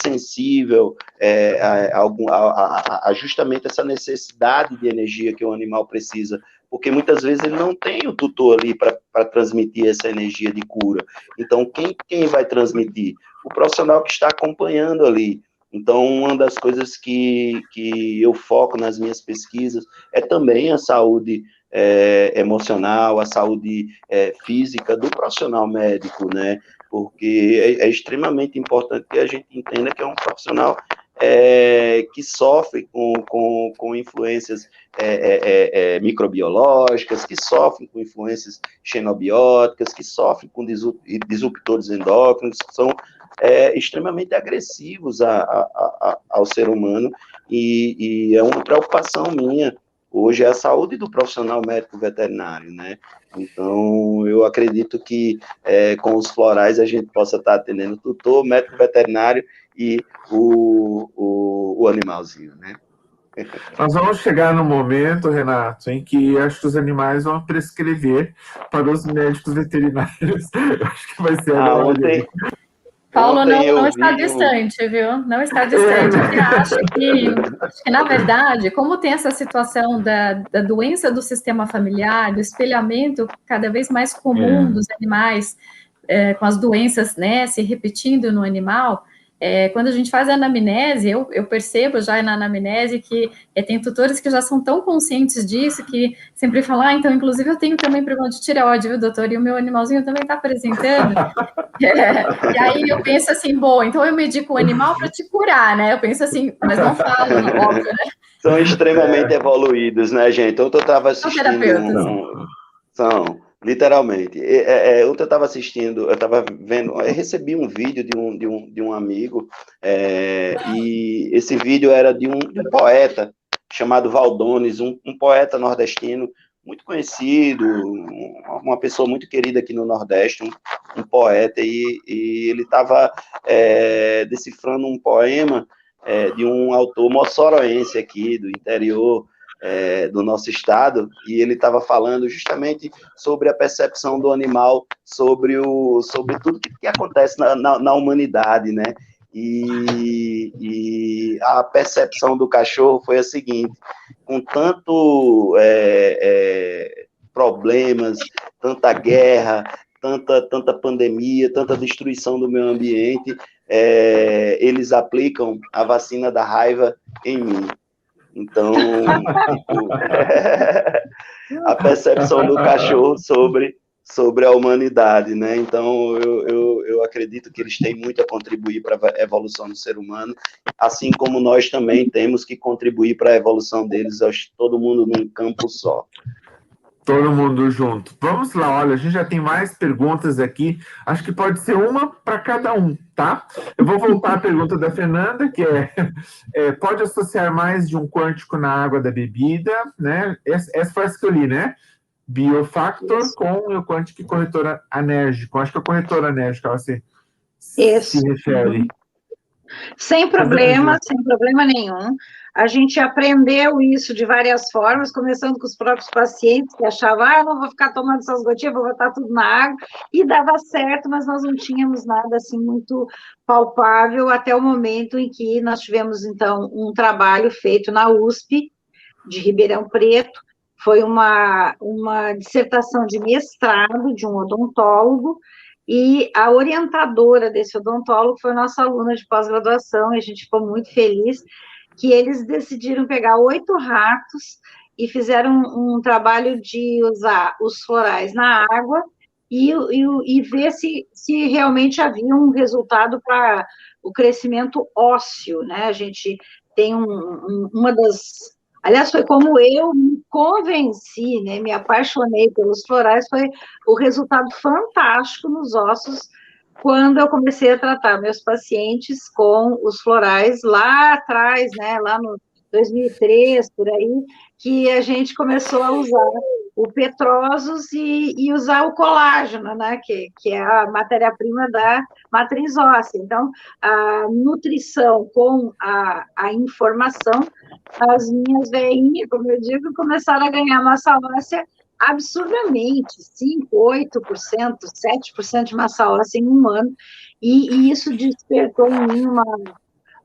sensível a justamente essa necessidade de energia que o animal precisa, porque muitas vezes ele não tem o tutor ali para transmitir essa energia de cura. Então, quem vai transmitir? O profissional que está acompanhando ali. Então, uma das coisas que eu foco nas minhas pesquisas é também a saúde emocional, a saúde física do profissional médico, né? Porque é extremamente importante que a gente entenda que é um profissional que sofre com influências microbiológicas, que sofrem com influências xenobióticas, que sofrem com disruptores endócrinos, que são extremamente agressivos ao ser humano, e é uma preocupação minha hoje é a saúde do profissional médico veterinário, né? Então, eu acredito que com os florais a gente possa estar atendendo o tutor, médico veterinário e o animalzinho, né?
Nós vamos chegar no momento, Renato, em que acho que os animais vão prescrever para os médicos veterinários. Acho que vai ser a
ontem,
Paulo não está distante, viu? Não está distante. Eu acho que, na verdade, como tem essa situação da doença do sistema familiar, do espelhamento cada vez mais comum dos animais, com as doenças, né, se repetindo no animal, quando a gente faz a anamnese, eu percebo já na anamnese que tem tutores que já são tão conscientes disso, que sempre falam, então, inclusive, eu tenho também problema de tireoide, viu, doutor? E o meu animalzinho também está apresentando. E aí eu penso assim, bom, então eu medico o animal para te curar, né? Eu penso assim, mas não falo, óbvio, né?
São extremamente evoluídos, né, gente? Ontem eu estava assistindo... São, literalmente. Ontem eu estava assistindo, eu estava vendo, eu recebi um vídeo de um amigo, e esse vídeo era de um poeta chamado Valdones, um poeta nordestino muito conhecido, uma pessoa muito querida aqui no Nordeste, um poeta, e ele estava decifrando um poema de um autor moçoroense aqui, do interior do nosso estado, e ele estava falando justamente sobre a percepção do animal, sobre tudo que acontece na humanidade, né? E a percepção do cachorro foi a seguinte: com tanto problemas, tanta guerra, tanta pandemia, tanta destruição do meio ambiente, eles aplicam a vacina da raiva em mim. Então, a percepção do cachorro sobre a humanidade, né? Então, eu acredito que eles têm muito a contribuir para a evolução do ser humano, assim como nós também temos que contribuir para a evolução deles, todo mundo num campo só.
Todo mundo junto. Vamos lá, olha, a gente já tem mais perguntas aqui. Acho que pode ser uma para cada um, tá? Eu vou voltar à pergunta da Fernanda, que pode associar mais de um quântico na água da bebida, né? Essa foi essa que eu li, né? Biofactor com o quântico e corretor anérgico. Acho que é o corretor anérgico, ela se refere.
Sem problema nenhum. A gente aprendeu isso de várias formas, começando com os próprios pacientes, que achavam, eu não vou ficar tomando essas gotinhas, vou botar tudo na água, e dava certo, mas nós não tínhamos nada assim muito palpável até o momento em que nós tivemos, então, um trabalho feito na USP, de Ribeirão Preto, foi uma dissertação de mestrado de um odontólogo, e a orientadora desse odontólogo foi nossa aluna de pós-graduação, e a gente ficou muito feliz que eles decidiram pegar 8 ratos e fizeram um trabalho de usar os florais na água e ver se realmente havia um resultado para o crescimento ósseo, né? A gente tem uma das... Aliás, foi como eu me convenci, né? Me apaixonei pelos florais, foi o resultado fantástico nos ossos quando eu comecei a tratar meus pacientes com os florais lá atrás, né, lá no 2003, por aí, que a gente começou a usar o Petrosus e usar o colágeno, né, que é a matéria-prima da matriz óssea. Então, a nutrição com a informação, as minhas veinhas, como eu digo, começaram a ganhar massa óssea absurdamente, 5%, 8%, 7% de massa óssea em um ano, e isso despertou em mim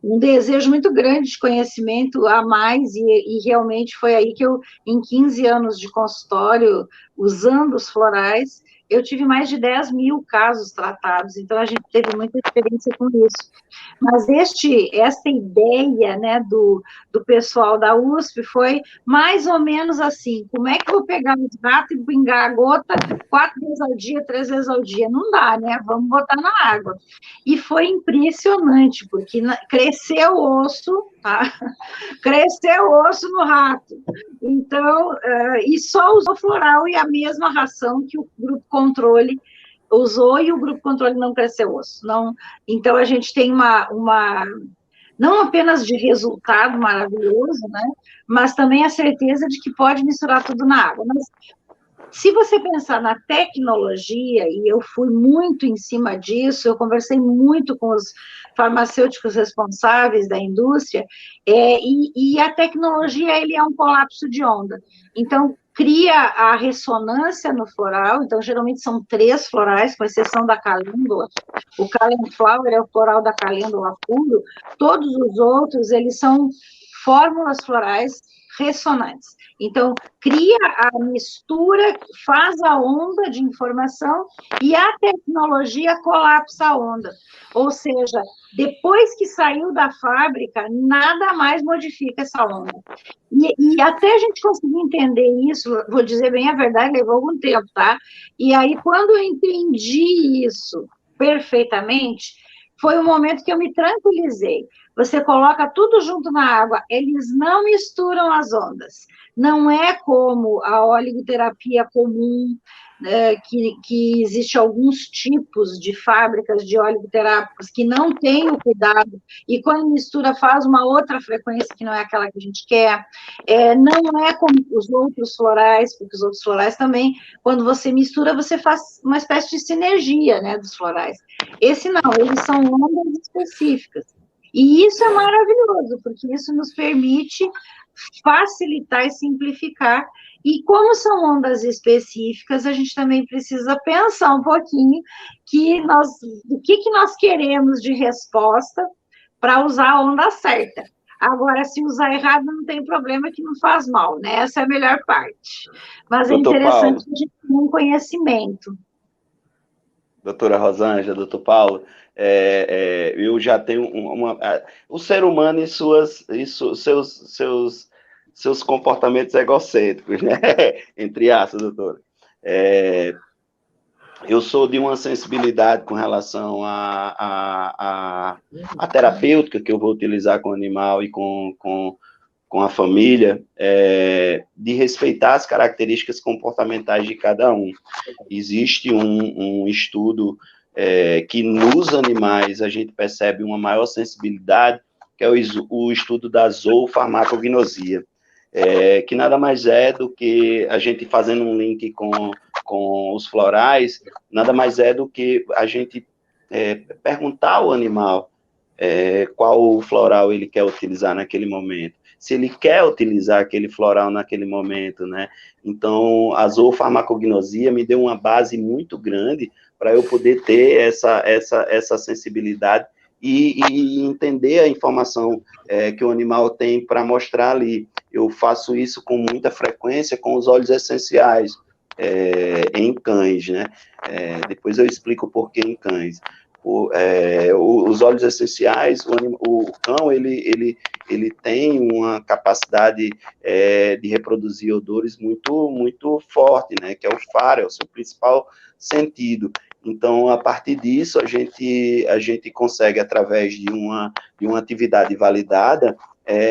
um desejo muito grande de conhecimento a mais, e realmente foi aí que eu, em 15 anos de consultório, usando os florais, eu tive mais de 10 mil casos tratados, então a gente teve muita experiência com isso. Mas esta ideia, né, do pessoal da USP foi mais ou menos assim: como é que eu vou pegar os ratos e pingar a gota 4 vezes ao dia, 3 vezes ao dia? Não dá, né? Vamos botar na água. E foi impressionante, porque cresceu o osso, tá? Cresceu o osso no rato. Então, e só usou floral e a mesma ração que o grupo controle usou, e o grupo controle não cresceu osso. Não, então, a gente tem uma não apenas de resultado maravilhoso, né, mas também a certeza de que pode misturar tudo na água. Mas, se você pensar na tecnologia, e eu fui muito em cima disso, eu conversei muito com os farmacêuticos responsáveis da indústria, e a tecnologia, ele é um colapso de onda. Então, cria a ressonância no floral, então, geralmente são 3 florais, com exceção da calêndula. O Calendula Flower é o floral da calêndula fundo, todos os outros, eles são fórmulas florais ressonantes. Então, cria a mistura, faz a onda de informação e a tecnologia colapsa a onda. Ou seja, depois que saiu da fábrica, nada mais modifica essa onda. E até a gente conseguir entender isso, vou dizer bem a verdade, levou algum tempo, tá? E aí, quando eu entendi isso perfeitamente, foi o momento que eu me tranquilizei. Você coloca tudo junto na água, eles não misturam as ondas. Não é como a oligoterapia comum, que existe alguns tipos de fábricas de oligoterápicos que não têm o cuidado, e quando mistura faz uma outra frequência que não é aquela que a gente quer. Não é como os outros florais, porque os outros florais também, quando você mistura, você faz uma espécie de sinergia, né, dos florais. Esse não, eles são ondas específicas. E isso é maravilhoso, porque isso nos permite facilitar e simplificar. E como são ondas específicas, a gente também precisa pensar um pouquinho do que nós queremos de resposta para usar a onda certa. Agora, se usar errado, não tem problema, que não faz mal, né? Essa é a melhor parte. Mas é interessante que a gente tenha um conhecimento.
Doutora Rosângela, doutor Paulo, eu já tenho o ser humano e seus comportamentos egocêntricos, né? Entre aspas, doutora. Eu sou de uma sensibilidade com relação à terapêutica que eu vou utilizar com o animal e com a família, de respeitar as características comportamentais de cada um. Existe um estudo que nos animais a gente percebe uma maior sensibilidade, que é o estudo da zoofarmacognosia, que nada mais é do que, a gente fazendo um link com os florais, nada mais é do que a gente perguntar ao animal qual floral ele quer utilizar naquele momento, se ele quer utilizar aquele floral naquele momento, né? Então, a zoofarmacognosia me deu uma base muito grande para eu poder ter essa sensibilidade e entender a informação que o animal tem para mostrar ali. Eu faço isso com muita frequência com os óleos essenciais em cães, né? Depois eu explico o porquê em cães. Os óleos essenciais, o cão, ele tem uma capacidade de reproduzir odores muito, muito forte, né, que é o faro, é o seu principal sentido. Então, a partir disso, a gente consegue, através de uma atividade validada,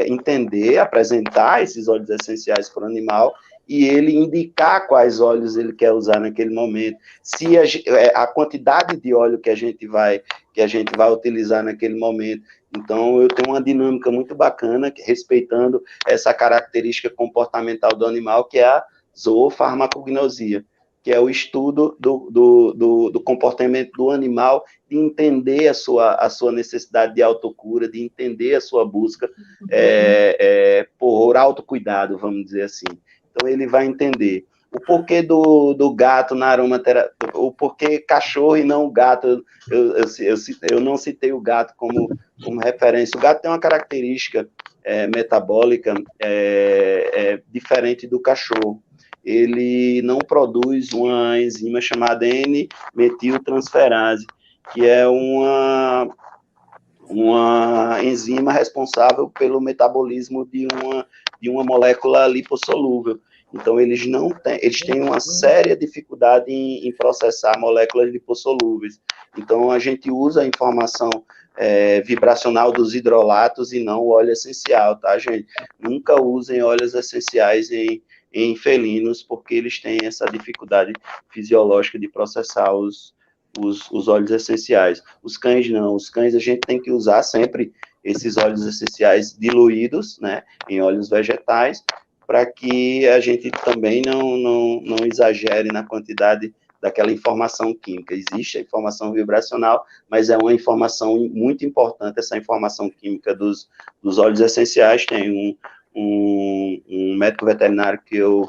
entender, apresentar esses óleos essenciais para o animal e ele indicar quais óleos ele quer usar naquele momento, se a quantidade de óleo que a gente vai utilizar naquele momento. Então, eu tenho uma dinâmica muito bacana, respeitando essa característica comportamental do animal, que é a zoofarmacognosia, que é o estudo do comportamento do animal, de entender a sua necessidade de autocura, de entender a sua busca por autocuidado, vamos dizer assim. Então, ele vai entender o porquê do gato na aromaterapia, o porquê cachorro e não o gato. Eu não citei o gato como referência. O gato tem uma característica metabólica diferente do cachorro. ele não produz uma enzima chamada N-metiltransferase, que é uma enzima responsável pelo metabolismo de uma molécula lipossolúvel. Então, eles têm uma séria dificuldade em processar moléculas lipossolúveis. Então, a gente usa a informação vibracional dos hidrolatos e não o óleo essencial, tá, gente? Nunca usem óleos essenciais em felinos, porque eles têm essa dificuldade fisiológica de processar os óleos essenciais. Os cães não. Os cães a gente tem que usar sempre esses óleos essenciais diluídos, né, em óleos vegetais, para que a gente também não exagere na quantidade daquela informação química. Existe a informação vibracional, mas é uma informação muito importante, essa informação química dos óleos essenciais. Tem um médico veterinário que eu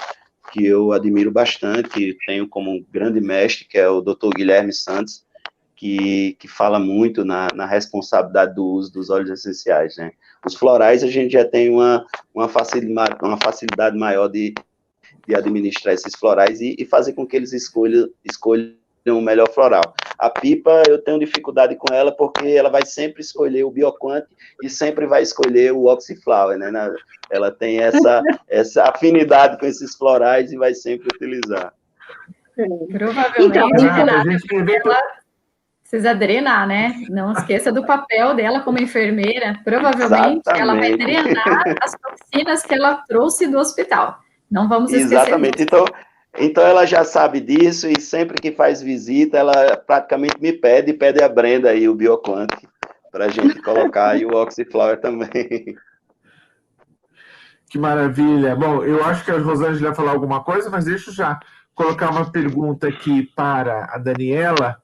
admiro bastante, tenho como um grande mestre, que é o Dr. Guilherme Santos, que fala muito na responsabilidade do uso dos óleos essenciais, né? Os florais, a gente já tem uma facilidade maior de administrar esses florais e fazer com que eles escolham o melhor floral. A pipa, eu tenho dificuldade com ela, porque ela vai sempre escolher o Bioquant e sempre vai escolher o Oxyflower, né? Ela tem essa afinidade com esses florais e vai sempre utilizar.
Provavelmente,
a gente
precisa drenar, né? Não esqueça do papel dela como enfermeira. Provavelmente ela vai drenar as toxinas que ela trouxe do hospital. Não vamos esquecer
Exatamente.
disso.
Então ela já sabe disso e sempre que faz visita, ela praticamente me pede a Brenda aí o Bioquant para a gente colocar e o Oxyflower também.
Que maravilha. Bom, eu acho que a Rosângela ia falar alguma coisa, mas deixa eu já colocar uma pergunta aqui para a Daniela,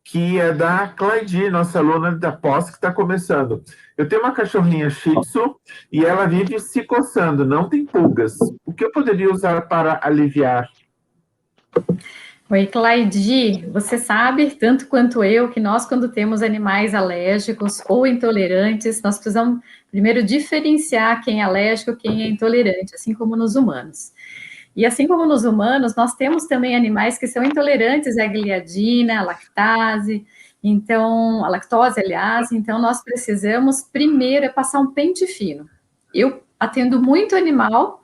que é da Claidi, nossa aluna da pós, que está começando. Eu tenho uma cachorrinha Shih Tzu e ela vive se coçando, não tem pulgas. O que eu poderia usar para aliviar?
Oi, Claidi, você sabe, tanto quanto eu, que nós, quando temos animais alérgicos ou intolerantes, nós precisamos primeiro diferenciar quem é alérgico e quem é intolerante, assim como nos humanos. E assim como nos humanos, nós temos também animais que são intolerantes à gliadina, à lactase, então, a lactose, aliás, então nós precisamos primeiro passar um pente fino. Eu atendo muito animal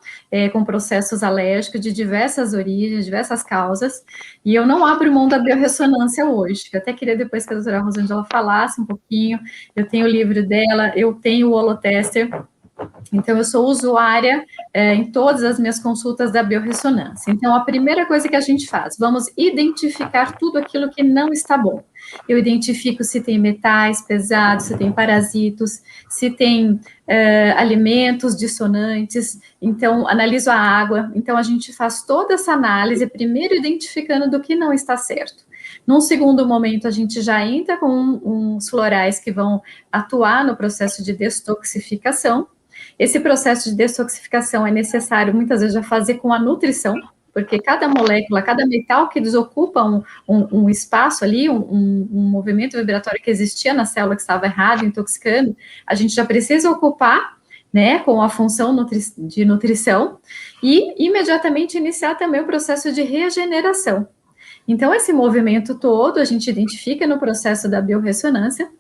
com processos alérgicos de diversas origens, diversas causas, e eu não abro mão da biorressonância hoje. Eu até queria depois que a doutora Rosângela falasse um pouquinho, eu tenho o livro dela, eu tenho o holotester. Então, eu sou usuária em todas as minhas consultas da biorressonância. Então, a primeira coisa que a gente faz, vamos identificar tudo aquilo que não está bom. Eu identifico se tem metais pesados, se tem parasitos, se tem alimentos dissonantes, então, analiso a água. Então, a gente faz toda essa análise, primeiro identificando do que não está certo. Num segundo momento, a gente já entra com uns florais que vão atuar no processo de detoxificação. Esse processo de detoxificação é necessário, muitas vezes, já fazer com a nutrição, porque cada molécula, cada metal que desocupa um espaço ali, um movimento vibratório que existia na célula que estava errado, intoxicando, a gente já precisa ocupar, né, com a função de nutrição, e imediatamente iniciar também o processo de regeneração. Então, esse movimento todo a gente identifica no processo da biorressonância,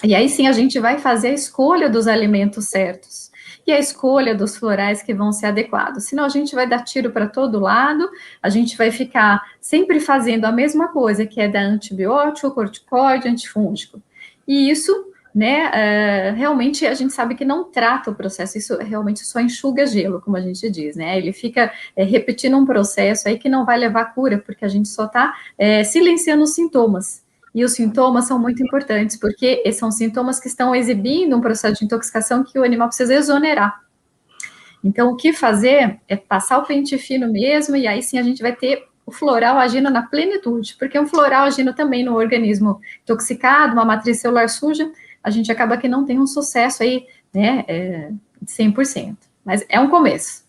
e aí sim a gente vai fazer a escolha dos alimentos certos e a escolha dos florais que vão ser adequados. Senão a gente vai dar tiro para todo lado, a gente vai ficar sempre fazendo a mesma coisa, que é dar antibiótico, corticoide, antifúngico. E isso, né, realmente a gente sabe que não trata o processo, isso realmente só enxuga gelo, como a gente diz, né? Ele fica repetindo um processo aí que não vai levar a cura, porque a gente só está silenciando os sintomas. E os sintomas são muito importantes, porque são sintomas que estão exibindo um processo de intoxicação que o animal precisa exonerar. Então, o que fazer é passar o pente fino mesmo, e aí sim a gente vai ter o floral agindo na plenitude, porque um floral agindo também no organismo intoxicado, uma matriz celular suja, a gente acaba que não tem um sucesso aí, né, de 100%. Mas é um começo.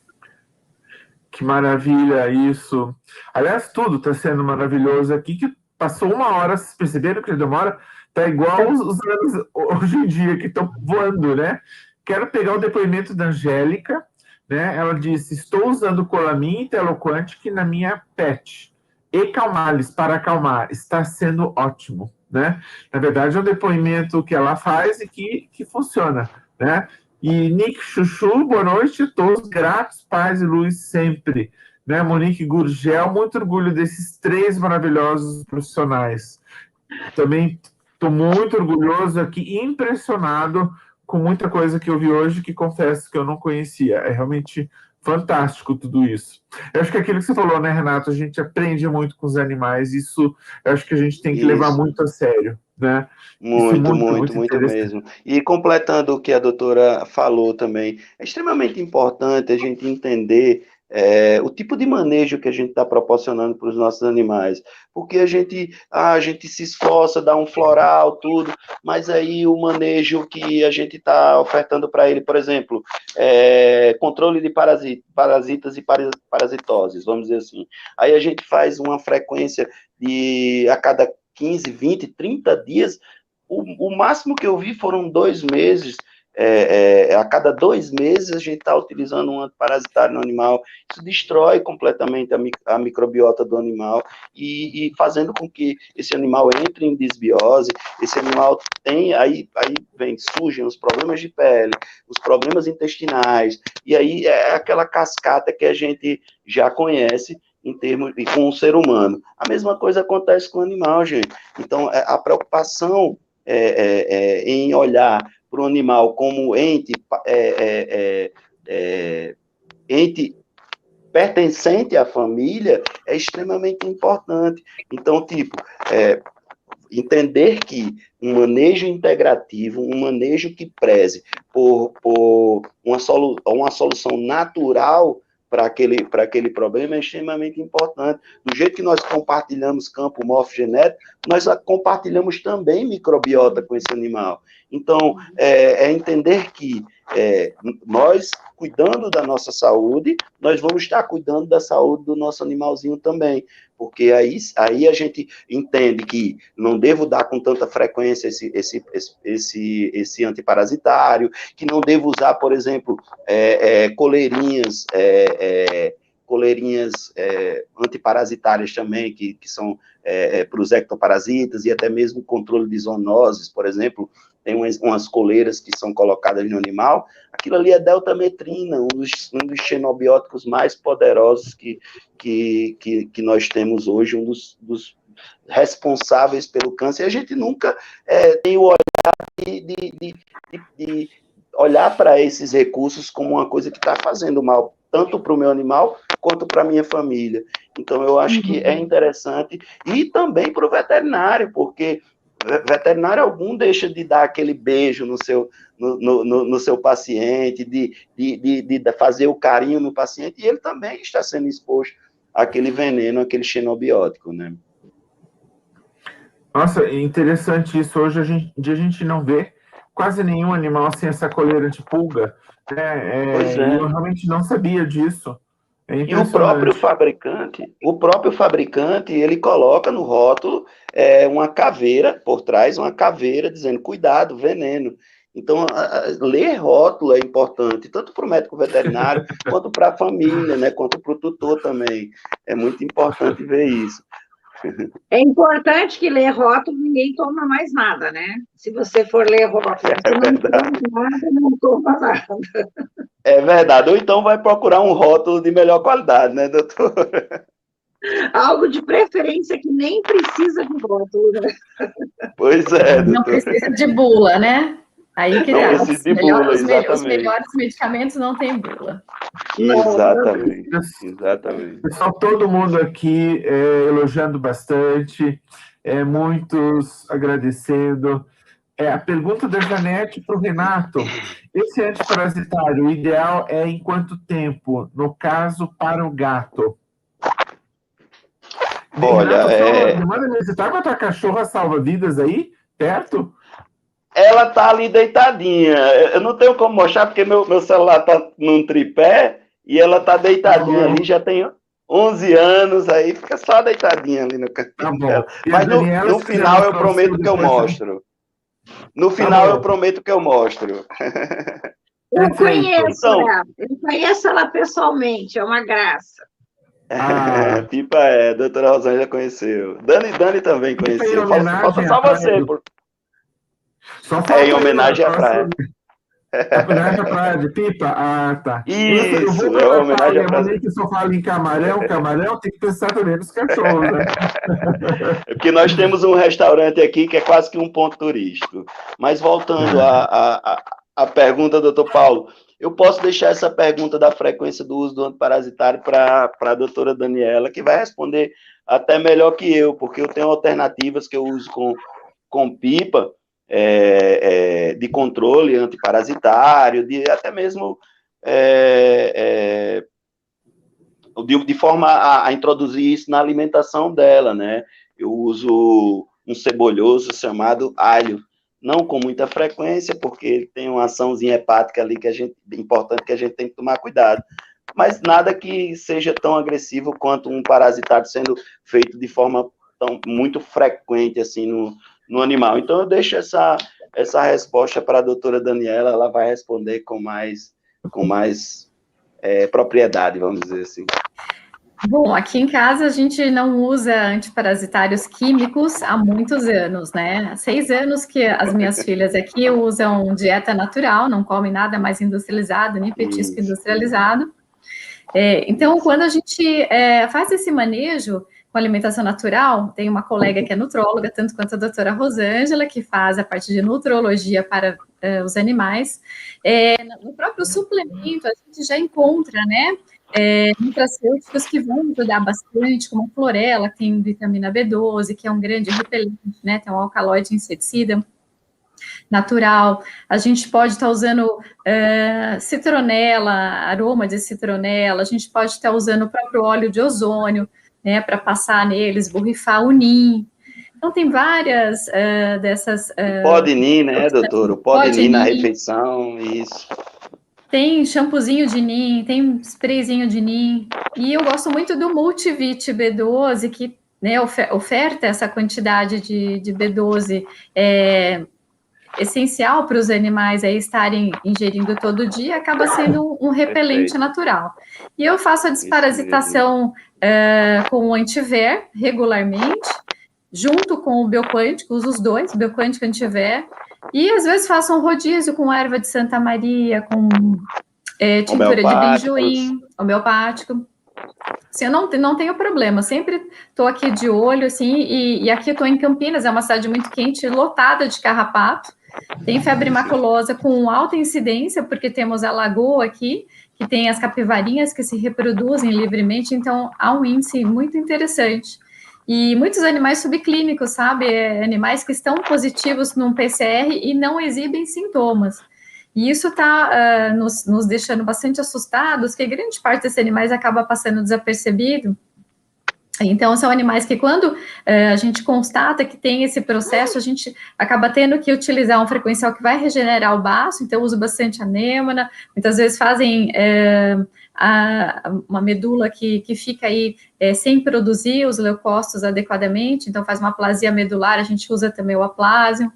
Que maravilha isso. Aliás, tudo está sendo maravilhoso aqui, que passou 1 hora, vocês perceberam que demora? Tá igual os anos hoje em dia, que estão voando, né? Quero pegar o depoimento da Angélica, né? Ela disse: estou usando Colamin e Teloquantic na minha pet. E Calmales para acalmar. Está sendo ótimo, né? Na verdade, é um depoimento que ela faz e que funciona, né? E Nick Chuchu, boa noite a todos, gratos, paz e luz sempre. Né? Monique Gurgel, muito orgulho desses 3 maravilhosos profissionais. Também estou muito orgulhoso aqui, impressionado com muita coisa que eu vi hoje, que confesso que eu não conhecia. É realmente fantástico tudo isso. Eu acho que aquilo que você falou, né, Renato? A gente aprende muito com os animais, isso eu acho que a gente tem que levar muito a sério, né? Isso é
Muito mesmo. E completando o que a doutora falou também, é extremamente importante a gente entender o tipo de manejo que a gente está proporcionando para os nossos animais, porque a gente se esforça, dá um floral, tudo, mas aí o manejo que a gente está ofertando para ele, por exemplo, controle de parasitas e parasitoses, vamos dizer assim. Aí a gente faz uma frequência de a cada 15, 20, 30 dias. O máximo que eu vi foram 2 meses. A cada 2 meses a gente está utilizando um antiparasitário no animal. Isso destrói completamente a microbiota do animal e fazendo com que esse animal entre em desbiose. Esse animal aí surgem os problemas de pele, os problemas intestinais, e aí é aquela cascata que a gente já conhece em termos com o ser humano. A mesma coisa acontece com o animal, gente. Então, a preocupação em olhar para o animal como ente pertencente à família é extremamente importante. Então, entender que um manejo integrativo, um manejo que preze por uma solução natural para aquele problema é extremamente importante. Do jeito que nós compartilhamos campo morfogenético, nós compartilhamos também microbiota com esse animal. Então, entender que nós, cuidando da nossa saúde, nós vamos estar cuidando da saúde do nosso animalzinho também, porque aí a gente entende que não devo dar com tanta frequência esse antiparasitário, que não devo usar, por exemplo, coleirinhas antiparasitárias também, que são para os ectoparasitas, e até mesmo controle de zoonoses, por exemplo. Tem umas coleiras que são colocadas no animal, aquilo ali é deltametrina, um dos xenobióticos mais poderosos que nós temos hoje, um dos responsáveis pelo câncer. E a gente nunca tem o olhar de olhar para esses recursos como uma coisa que está fazendo mal, tanto para o meu animal quanto para a minha família. Então, eu acho que é interessante, e também para o veterinário, porque veterinário algum deixa de dar aquele beijo no seu paciente, de fazer o carinho no paciente, e ele também está sendo exposto àquele veneno, àquele xenobiótico, né?
Nossa, interessante isso. Hoje a gente não vê quase nenhum animal sem essa coleira de pulga, né? Eu realmente não sabia disso.
E o próprio fabricante, ele coloca no rótulo uma caveira por trás, uma caveira dizendo, cuidado, veneno. Então, ler rótulo é importante, tanto para o médico veterinário, quanto para a família, né, quanto para o tutor também. É muito importante ver isso.
É importante que ler rótulo, ninguém toma mais nada, né? Se você for ler rótulo, você não toma nada, não toma nada.
É verdade, ou então vai procurar um rótulo de melhor qualidade, né, doutor?
Algo de preferência que nem precisa de rótulo, né?
Pois é, doutor.
Não precisa de bula, né? Aí que
não
tá.
precisa de bula, exatamente.
Os melhores medicamentos não têm bula.
Exatamente.
Pessoal, todo mundo aqui elogiando bastante, muitos agradecendo. A pergunta da Janete para o Renato: esse antiparasitário, o ideal é em quanto tempo? No caso, para o gato?
Olha,
Renato, você está com a tua cachorra salva-vidas aí, perto?
Ela tá ali deitadinha. Eu não tenho como mostrar, porque meu celular tá num tripé, e ela tá deitadinha ali, já tem 11 anos, aí fica só deitadinha ali no cantinho dela. Mas no final eu prometo que eu mostro. No final eu prometo que eu mostro.
Eu
Perfeito.
conheço
Então,
ela, eu conheço ela pessoalmente, é uma graça.
Ah,
Pipa a doutora Rosângela conheceu. Dani também
fica em
conheceu. Falta
homenagem à
só
praia
você.
do... Só
Em
falta eu,
homenagem à praia.
a homenagem à praia de Pipa. Ah, tá. Eu vou
Isso,
para
é uma
Natal
homenagem
e
à
a
praia.
Monique só fala em camarão, tem que pensar também nos cachorros, né?
É porque nós temos um restaurante aqui que é quase que um ponto turístico. Mas voltando à pergunta, doutor Paulo, eu posso deixar essa pergunta da frequência do uso do antiparasitário para a doutora Daniela, que vai responder até melhor que eu, porque eu tenho alternativas que eu uso com pipa, de controle antiparasitário, até mesmo de forma a introduzir isso na alimentação dela, né? Eu uso um cebolhoso chamado alho, não com muita frequência, porque ele tem uma açãozinha hepática ali importante que a gente tem que tomar cuidado, mas nada que seja tão agressivo quanto um parasitário sendo feito de forma muito frequente assim no animal. Então eu deixo essa resposta para a doutora Daniela, ela vai responder com mais propriedade, vamos dizer assim.
Bom, aqui em casa a gente não usa antiparasitários químicos há muitos anos, né? Há 6 anos que as minhas filhas aqui usam dieta natural, não comem nada mais industrializado, nem petisco industrializado. Então, quando a gente faz esse manejo com alimentação natural, tem uma colega que é nutróloga, tanto quanto a doutora Rosângela, que faz a parte de nutrologia para os animais. No próprio suplemento, a gente já encontra, né? Nutracêuticos que vão ajudar bastante, como a clorela, que tem vitamina B12, que é um grande repelente, né? Tem um alcaloide inseticida natural. A gente pode estar usando citronela, aroma de citronela, a gente pode estar usando o próprio óleo de ozônio, né? Para passar neles, borrifar o NIM. Então, tem várias dessas...
pó de NIM, né, doutor? O pó de NIM na
NIM.
refeição, isso.
Tem shampoozinho de NIM, tem sprayzinho de NIM, e eu gosto muito do Multivit B12, que, né, oferta essa quantidade de B12 essencial para os animais estarem ingerindo todo dia, acaba sendo um repelente
Perfeito.
natural. E eu faço a desparasitação com o Antiver regularmente, junto com o bioquântico, uso os dois, bioquântico e Antiver, e às vezes faço um rodízio com erva de Santa Maria, com tintura de benjoim, homeopático. Assim, eu não tenho problema, sempre estou aqui de olho, assim, e aqui eu estou em Campinas, é uma cidade muito quente, lotada de carrapato, tem febre maculosa com alta incidência, porque temos a lagoa aqui, que tem as capivarinhas que se reproduzem livremente, então há um índice muito interessante. E muitos animais subclínicos, sabe? Animais que estão positivos num PCR e não exibem sintomas. E isso está nos deixando bastante assustados, que grande parte desses animais acaba passando desapercebido. Então, são animais que, quando a gente constata que tem esse processo, a gente acaba tendo que utilizar um frequencial que vai regenerar o baço, então eu uso bastante anêmona, muitas vezes fazem uma medula que fica aí sem produzir os leucócitos adequadamente, então faz uma aplasia medular, a gente usa também o aplásium.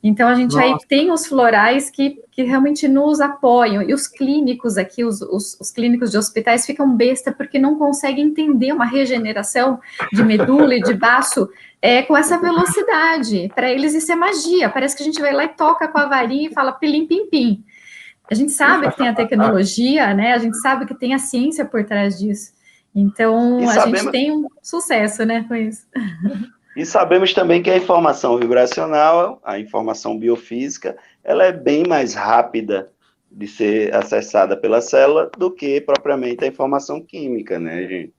Então, a gente aí tem os florais que realmente nos apoiam, e os clínicos aqui, os clínicos de hospitais ficam besta porque não conseguem entender uma regeneração de medula e de baço com essa velocidade. Para eles isso é magia, parece que a gente vai lá e toca com a varinha e fala pilim pim pim. A gente sabe que tem a tecnologia, né? A gente sabe que tem a ciência por trás disso. Então, gente tem um sucesso, né, com isso.
E sabemos também que a informação vibracional, a informação biofísica, ela é bem mais rápida de ser acessada pela célula do que propriamente a informação química, né, gente?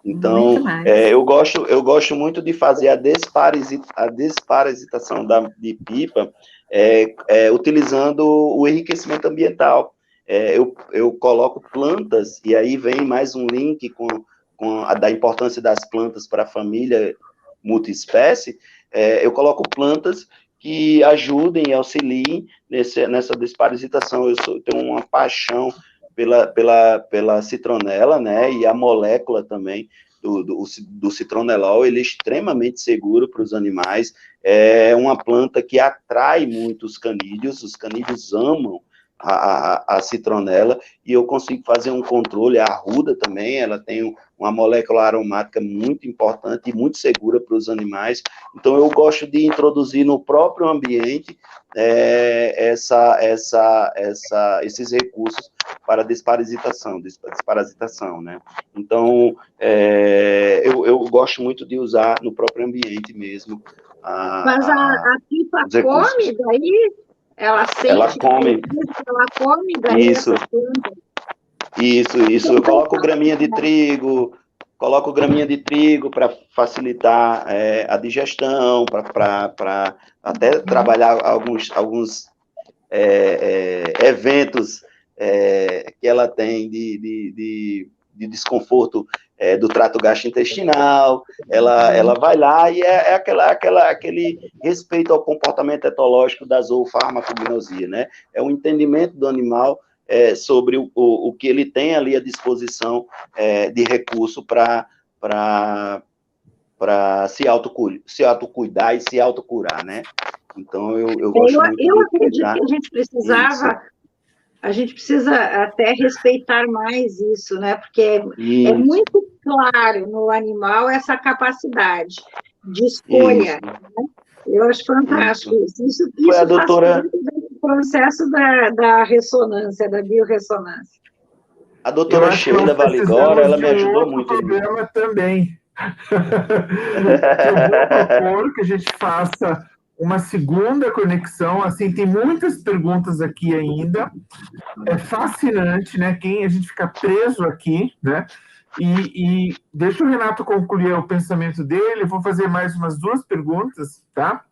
Então, eu gosto muito de fazer a desparasitação de pipa utilizando o enriquecimento ambiental. Eu coloco plantas, e aí vem mais um link com da importância das plantas para a família multiespécie, eu coloco plantas que ajudem e auxiliem nessa desparasitação. Eu tenho uma paixão pela citronela, né, e a molécula também do citronelol, ele é extremamente seguro para os animais, é uma planta que atrai muito os canídeos amam a citronela, e eu consigo fazer um controle. A arruda também, ela tem uma molécula aromática muito importante e muito segura para os animais. Então, eu gosto de introduzir no próprio ambiente esses recursos para desparasitação, né? Então, eu gosto muito de usar no próprio ambiente mesmo.
Mas a pipa come daí? Ela sente?
Ela come.
Ela come daí
Isso.
essa planta?
Isso. Eu coloco graminha de trigo, para facilitar a digestão, para até trabalhar alguns eventos que ela tem de desconforto do trato gastrointestinal. Ela vai lá e aquele respeito ao comportamento etológico da zoofarmacognosia, né? É um entendimento do animal sobre o que ele tem ali à disposição de recurso para se autocuidar e se autocurar, né? Então, eu gosto muito de
acredito que a gente precisa até respeitar mais isso, né? Porque é muito claro no animal essa capacidade de escolha. Né? Eu acho fantástico isso. Isso
a doutora...
faz parte do processo da ressonância, da biorressonância.
A doutora Sheila Valigora, ela me ajudou muito.
Problema também. Eu propor que a gente faça uma segunda conexão, assim, tem muitas perguntas aqui ainda, é fascinante, né, a gente fica preso aqui, né, e deixa o Renato concluir o pensamento dele, vou fazer mais umas 2 perguntas, tá,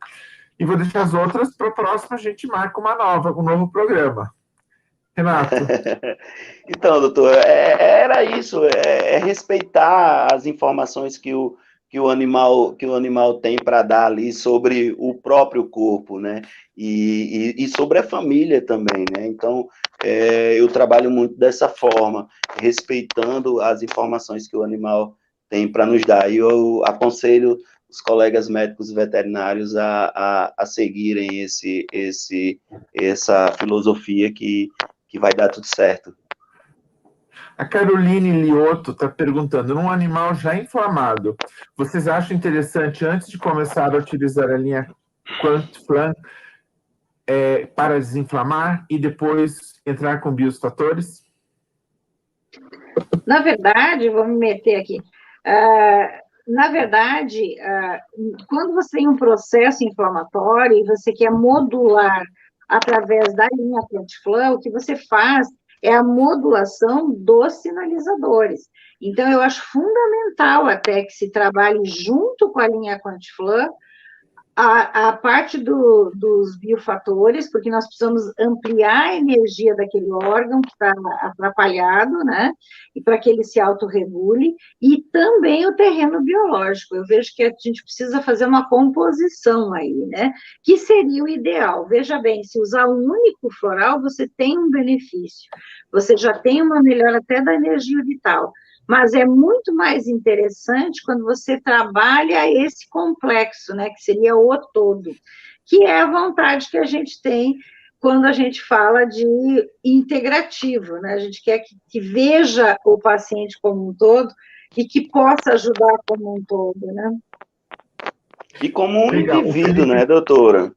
e vou deixar as outras para a próxima, a gente marca um novo programa. Renato.
Então, doutor, era isso, respeitar as informações que o animal tem para dar ali sobre o próprio corpo, né? E sobre a família também, né? Então, eu trabalho muito dessa forma, respeitando as informações que o animal tem para nos dar. E eu aconselho os colegas médicos veterinários a seguirem essa filosofia que vai dar tudo certo.
A Caroline Lioto está perguntando, num animal já inflamado, vocês acham interessante, antes de começar a utilizar a linha QuantFlan para desinflamar e depois entrar com biostatores?
Na verdade, vou me meter aqui, na verdade, quando você tem um processo inflamatório e você quer modular através da linha QuantFlan, o que você faz é a modulação dos sinalizadores. Então, eu acho fundamental até que se trabalhe junto com a linha QuantFlan a parte dos biofatores, porque nós precisamos ampliar a energia daquele órgão que está atrapalhado, né, e para que ele se autorregule, e também o terreno biológico. Eu vejo que a gente precisa fazer uma composição aí, né, que seria o ideal. Veja bem, se usar um único floral, você tem um benefício, você já tem uma melhora até da energia vital, mas é muito mais interessante quando você trabalha esse complexo, né, que seria o todo, que é a vontade que a gente tem quando a gente fala de integrativo, né, a gente quer que veja o paciente como um todo e que possa ajudar como um todo, né.
E como um indivíduo, né, doutora?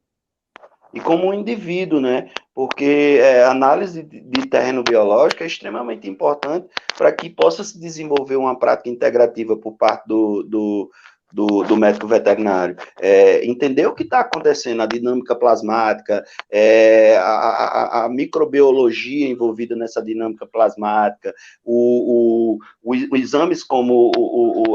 E como um indivíduo, né? Porque a análise de terreno biológico é extremamente importante para que possa se desenvolver uma prática integrativa por parte do médico veterinário. Entender o que está acontecendo, a dinâmica plasmática, a microbiologia envolvida nessa dinâmica plasmática, os exames como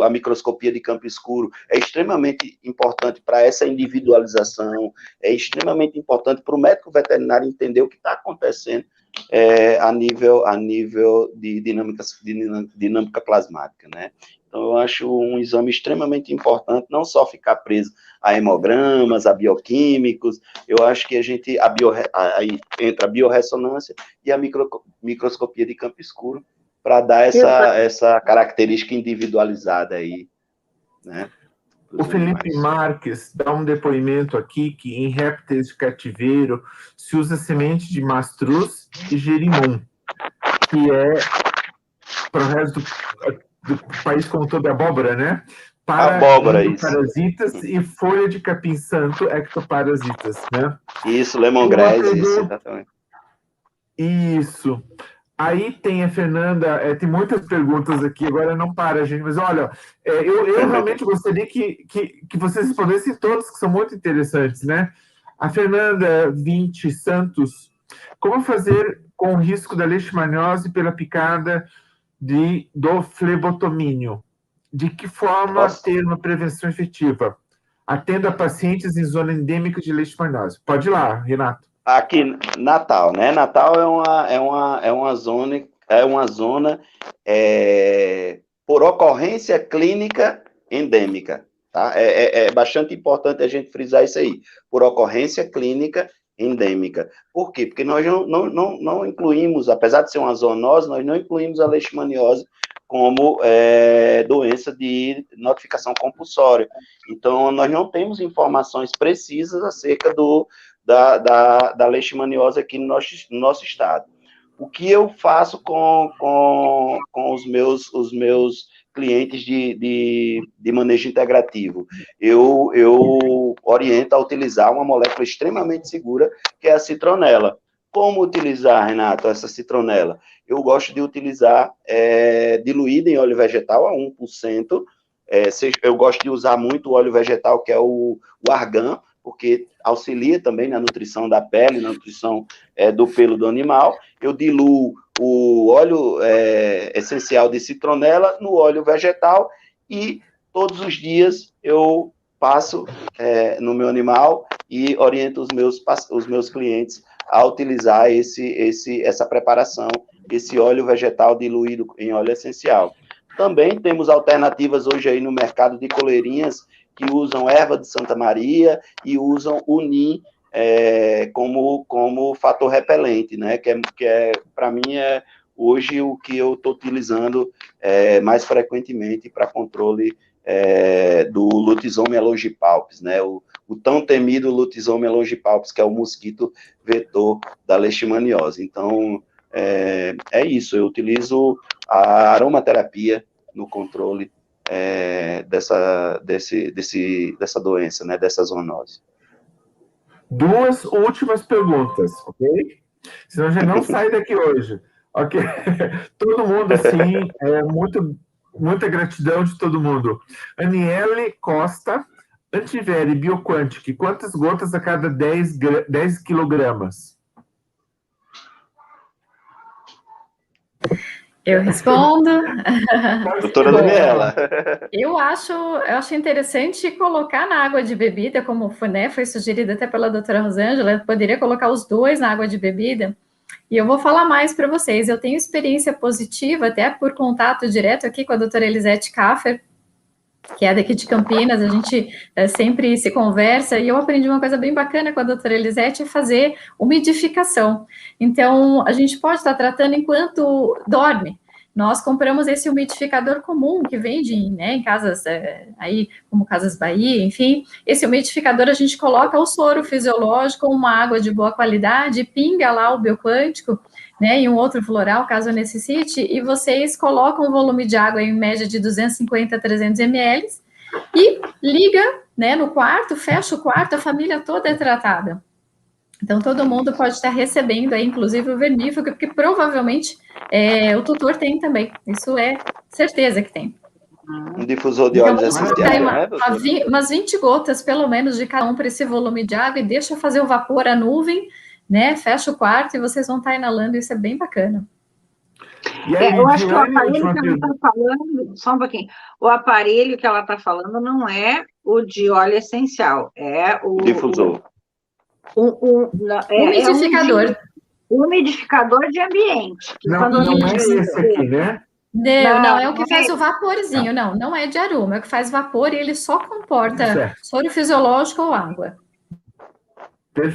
a microscopia de campo escuro é extremamente importante para essa individualização, é extremamente importante para o médico veterinário entender o que está acontecendo a nível de dinâmica plasmática, né? Então, eu acho um exame extremamente importante, não só ficar preso a hemogramas, a bioquímicos, eu acho que aí entra a biorressonância e a microscopia de campo escuro para dar essa característica individualizada aí, né?
O Felipe Marques dá um depoimento aqui que em répteis de cativeiro se usa semente de mastruz e gerimum, que é, para o resto do país como todo, abóbora, né? Para
Abóbora,
endoparasitas e folha de capim-santo, ectoparasitas, né?
Isso, lemongrass, isso, exatamente.
Isso. Aí tem a Fernanda, tem muitas perguntas aqui, agora não para, gente, mas olha, eu realmente gostaria que vocês respondessem todas, que são muito interessantes, né? A Fernanda 20 Santos, como fazer com o risco da leishmaniose pela picada do flebotomínio? De que forma ter uma prevenção efetiva? Atendo a pacientes em zona endêmica de leishmaniose. Pode ir lá, Renato.
Aqui, Natal, né? Natal é uma zona por ocorrência clínica endêmica, tá? É bastante importante a gente frisar isso aí, por ocorrência clínica endêmica. Por quê? Porque nós não incluímos, apesar de ser uma zoonose, nós não incluímos a leishmaniose como doença de notificação compulsória. Então, nós não temos informações precisas acerca da leishmaniose aqui no nosso estado. O que eu faço com os meus clientes de manejo integrativo? Eu oriento a utilizar uma molécula extremamente segura, que é a citronela. Como utilizar, Renato, essa citronela? Eu gosto de utilizar diluída em óleo vegetal a 1%. Eu gosto de usar muito o óleo vegetal, que é o argan, porque auxilia também na nutrição da pele, na nutrição do pelo do animal. Eu diluo o óleo essencial de citronela no óleo vegetal e todos os dias eu passo no meu animal e oriento os meus clientes a utilizar essa preparação, esse óleo vegetal diluído em óleo essencial. Também temos alternativas hoje aí no mercado de coleirinhas que usam erva de Santa Maria e usam o NIM como fator repelente, né? Que para mim, hoje o que eu estou utilizando mais frequentemente para controle do Lutisome elongipalpis, né? O tão temido Lutisome elongipalpis, que é o mosquito vetor da leishmaniose. Então, é isso, eu utilizo a aromaterapia no controle dessa doença, né, dessa zoonose. 2 últimas perguntas, ok?
Senão a gente não sai daqui hoje, ok? Todo mundo, sim, muita gratidão de todo mundo. Aniele Costa, Antivere Bioquantic, quantas gotas a cada 10 quilogramas?
Eu respondo.
Doutora Daniela.
Eu acho interessante colocar na água de bebida, como foi sugerido até pela doutora Rosângela, poderia colocar os 2 na água de bebida. E eu vou falar mais para vocês. Eu tenho experiência positiva, até por contato direto aqui com a doutora Elisete Kaffer, que é daqui de Campinas, a gente sempre se conversa, e eu aprendi uma coisa bem bacana com a doutora Elisete, é fazer umidificação. Então, a gente pode estar tratando enquanto dorme. Nós compramos esse umidificador comum que vende em casas, aí, como Casas Bahia, enfim. Esse umidificador a gente coloca o soro fisiológico, uma água de boa qualidade, pinga lá o bioquântico, né, e um outro floral, caso necessite, e vocês colocam o volume de água em média de 250 a 300 ml e liga, né, no quarto, fecha o quarto, a família toda é tratada. Então, todo mundo pode estar recebendo aí, inclusive o vermífugo, porque provavelmente o tutor tem também. Isso é certeza que tem.
Um difusor de óleos essenciais, né,
umas 20 gotas, pelo menos, de cada um para esse volume de água e deixa fazer o vapor, a nuvem, né? Fecha o quarto e vocês vão estar inalando, isso é bem bacana.
Eu acho que o aparelho que ela está falando, só um pouquinho, o aparelho que ela está falando não é o de óleo essencial, é o
difusor.
Umidificador.
Umidificador de ambiente.
Não é esse aqui, né?
Não, é o que faz o vaporzinho, não é de aroma, é o que faz vapor e ele só comporta soro fisiológico ou água.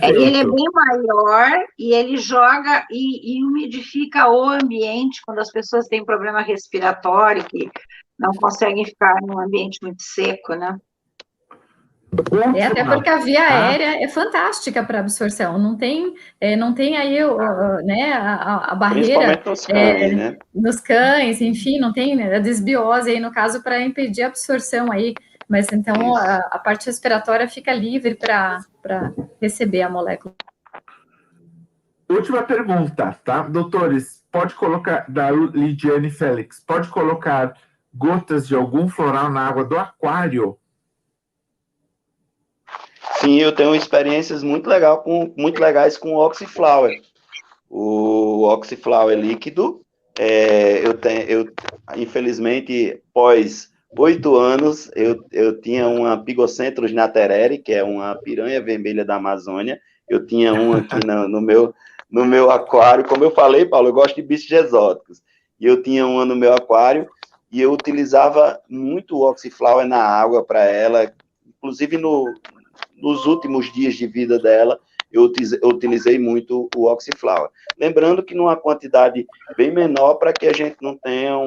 Ele é bem maior e ele joga e umidifica o ambiente quando as pessoas têm problema respiratório, que não conseguem ficar num ambiente muito seco, né?
Até porque a via aérea é fantástica para absorção, não tem aí né, a barreira
Principalmente nos cães, né?
Nos cães, enfim, não tem a desbiose aí, no caso, para impedir a absorção aí, mas então a parte respiratória fica livre para receber a molécula.
Última pergunta, tá? Doutores, pode colocar, da Lidiane Félix, pode colocar gotas de algum floral na água do aquário?
Sim, eu tenho experiências muito legais com o Oxyflower. O Oxyflower líquido, infelizmente, após 8 anos, eu tinha uma Pigocentros natereri, que é uma piranha vermelha da Amazônia. Eu tinha um aqui no meu aquário. Como eu falei, Paulo, eu gosto de bichos exóticos. E eu tinha uma no meu aquário, e eu utilizava muito o Oxyflower na água para ela, inclusive nos últimos dias de vida dela, eu utilizei muito o Oxyflower. Lembrando que numa quantidade bem menor, para que a gente não tenha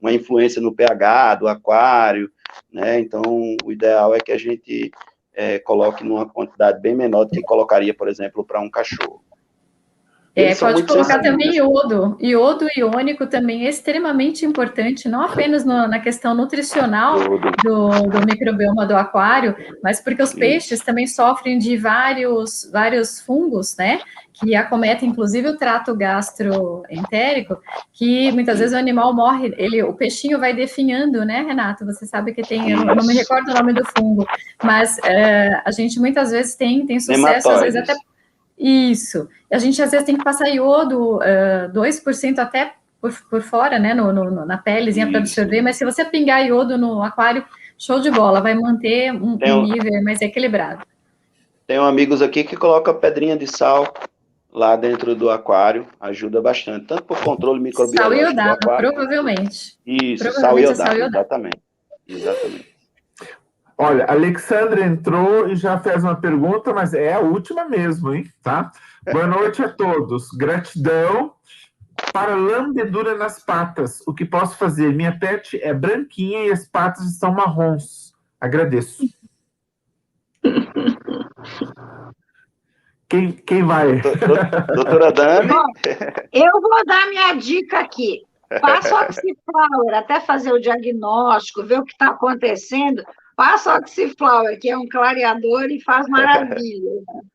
uma influência no pH do aquário, né? Então, o ideal é que a gente coloque numa quantidade bem menor do que colocaria, por exemplo, para um cachorro.
Pode colocar também iodo. Iodo iônico também é extremamente importante, não apenas na questão nutricional do microbioma do aquário, mas porque os peixes também sofrem de vários fungos, né? Que acometem, inclusive, o trato gastroentérico, que muitas vezes o animal morre, o peixinho vai definhando, né, Renato? Você sabe que tem, eu não me recordo o nome do fungo, mas a gente muitas vezes tem sucesso, às vezes até... Isso. A gente, às vezes, tem que passar iodo 2% até por fora, né, na pelezinha para absorver, mas se você pingar iodo no aquário, show de bola, vai manter um nível mais equilibrado.
Tenho amigos aqui que colocam pedrinha de sal lá dentro do aquário, ajuda bastante, tanto por controle microbiológico
do aquário. Sal iodado,
provavelmente. Isso, sal iodado, exatamente.
Olha, a Alexandra entrou e já fez uma pergunta, mas é a última mesmo, hein? Tá? Boa noite a todos. Gratidão. Para lambedura nas patas, o que posso fazer? Minha pet é branquinha e as patas estão marrons. Agradeço. Quem vai?
Doutora Dani?
Bom, eu vou dar minha dica aqui. Passa o Oxyflower, até fazer o diagnóstico, ver o que está acontecendo. Passa o Oxyflower, que é um clareador e faz maravilha.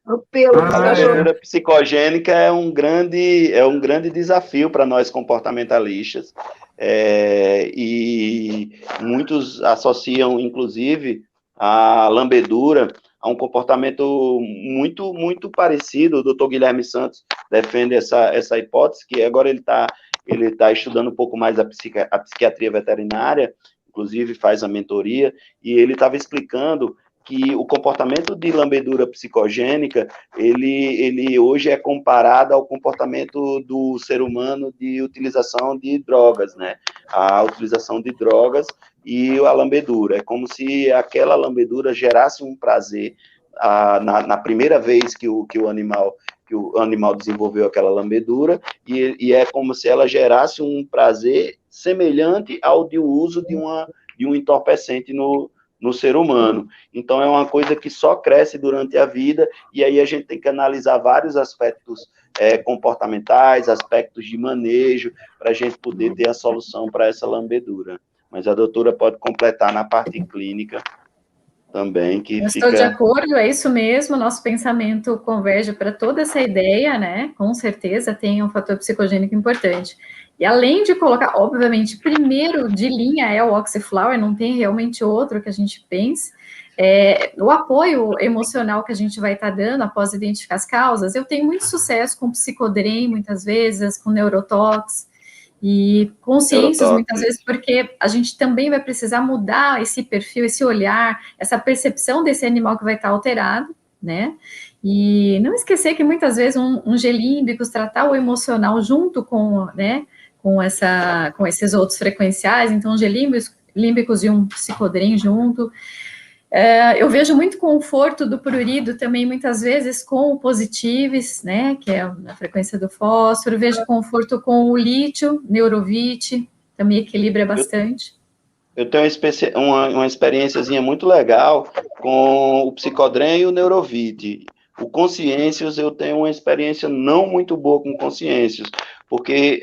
O pelo dos cachorros.
A lambedura psicogênica é um grande desafio para nós comportamentalistas. E muitos associam, inclusive, a lambedura a um comportamento muito, muito parecido. O doutor Guilherme Santos defende essa hipótese, que agora ele tá estudando um pouco mais a psiquiatria veterinária, inclusive faz a mentoria, e ele estava explicando que o comportamento de lambedura psicogênica, ele hoje é comparado ao comportamento do ser humano de utilização de drogas, né? A utilização de drogas e a lambedura. É como se aquela lambedura gerasse um prazer na primeira vez que o animal desenvolveu aquela lambedura, e é como se ela gerasse um prazer semelhante ao de uso de um entorpecente no ser humano. Então, é uma coisa que só cresce durante a vida, e aí a gente tem que analisar vários aspectos comportamentais, aspectos de manejo, para a gente poder ter a solução para essa lambedura. Mas a doutora pode completar na parte clínica também, que
eu estou de acordo, é isso mesmo, nosso pensamento converge para toda essa ideia, né? Com certeza tem um fator psicogênico importante. E além de colocar, obviamente, primeiro de linha é o Oxyflower, não tem realmente outro que a gente pense. O apoio emocional que a gente vai estar dando após identificar as causas, eu tenho muito sucesso com psicodrem, muitas vezes, com neurotox, e consciências, muitas vezes, porque a gente também vai precisar mudar esse perfil, esse olhar, essa percepção desse animal que vai estar alterado, né? E não esquecer que muitas vezes um gelímbicos, tratar o emocional junto com, né, com esses outros frequenciais, então gelímbicos e um psicodrem junto. Eu vejo muito conforto do prurido também, muitas vezes, com o positives, né, que é a frequência do fósforo. Vejo conforto com o lítio, neurovite, também equilibra bastante.
Eu tenho uma experiênciazinha muito legal com o Psicodrem e o Neurovite. O Consciências, eu tenho uma experiência não muito boa com Consciências, porque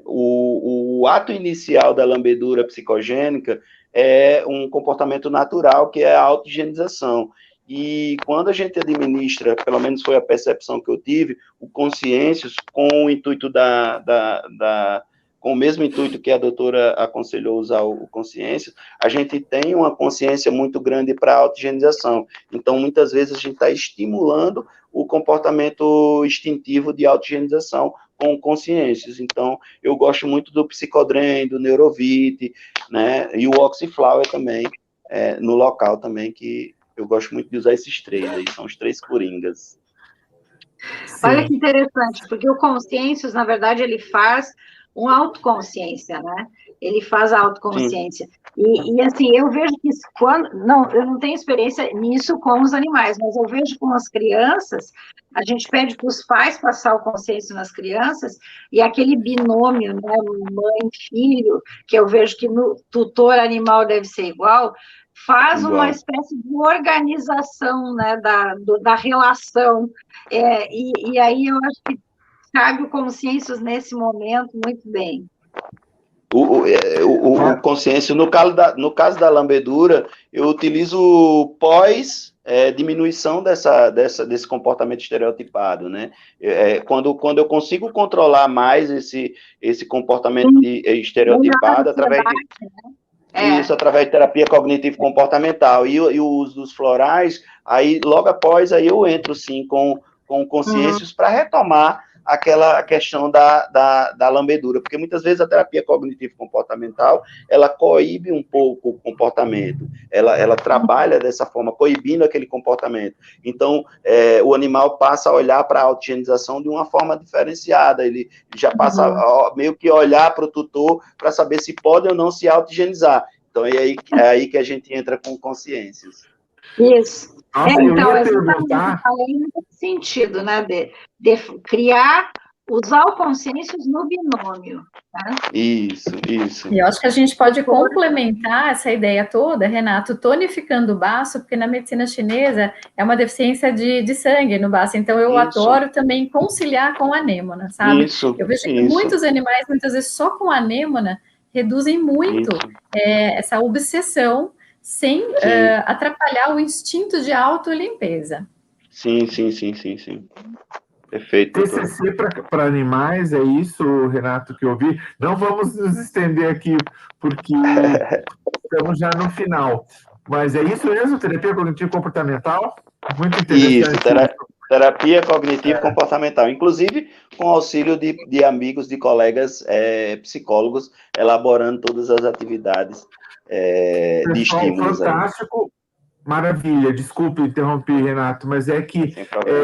o ato inicial da lambedura psicogênica é um comportamento natural, que é a autoigienização. E quando a gente administra, pelo menos foi a percepção que eu tive, o Consciências, com o intuito com o mesmo intuito que a doutora aconselhou usar o Consciência, a gente tem uma consciência muito grande para a autoigienização. Então, muitas vezes, a gente está estimulando o comportamento instintivo de autoigienização com consciências. Então, eu gosto muito do Psicodrem, do Neurovite, né, e o Oxyflower também, no local também, que eu gosto muito de usar esses três aí, são os três coringas.
Sim. Olha que interessante, porque o Consciências, na verdade, ele faz uma autoconsciência, né? Ele faz a autoconsciência. E assim, eu vejo que eu não tenho experiência nisso com os animais, mas eu vejo com as crianças, a gente pede para os pais passar o consciência nas crianças, e aquele binômio, né, mãe-filho, que eu vejo que no tutor animal deve ser igual, faz uma espécie de organização, né, da relação. E aí eu acho que cabe o Consciências nesse momento muito bem.
O Consciência, no caso da lambedura, eu utilizo diminuição desse comportamento estereotipado, né? Quando eu consigo controlar mais esse comportamento estereotipado através através de terapia cognitivo-comportamental e o uso dos florais, aí logo após aí eu entro sim com Consciências para retomar aquela questão da lambedura, porque muitas vezes a terapia cognitivo-comportamental, ela coíbe um pouco o comportamento, ela trabalha dessa forma, coibindo aquele comportamento. Então, o animal passa a olhar para a autoigienização de uma forma diferenciada, ele já passa a meio que olhar para o tutor para saber se pode ou não se autoigienizar. Então, é aí que a gente entra com Consciências.
Isso. Então, exatamente, além nesse sentido, né, de usar o Consciências no binômio. Né?
Isso.
E eu acho que a gente pode complementar essa ideia toda, Renato, tonificando o baço, porque na medicina chinesa é uma deficiência de sangue no baço, então eu adoro também conciliar com a anêmona, sabe? Eu vejo que muitos animais, muitas vezes, só com a anêmona, reduzem muito essa obsessão, sem atrapalhar o instinto de autolimpeza.
Sim. Perfeito.
TCC para animais, é isso, Renato, que eu vi. Não vamos nos estender aqui, porque estamos já no final. Mas é isso mesmo, terapia cognitivo-comportamental? Muito interessante.
Isso, terapia cognitivo-comportamental. Inclusive, com auxílio de amigos, de colegas psicólogos, elaborando todas as atividades de estímulos.
Fantástico. Maravilha, desculpe interromper, Renato, mas é que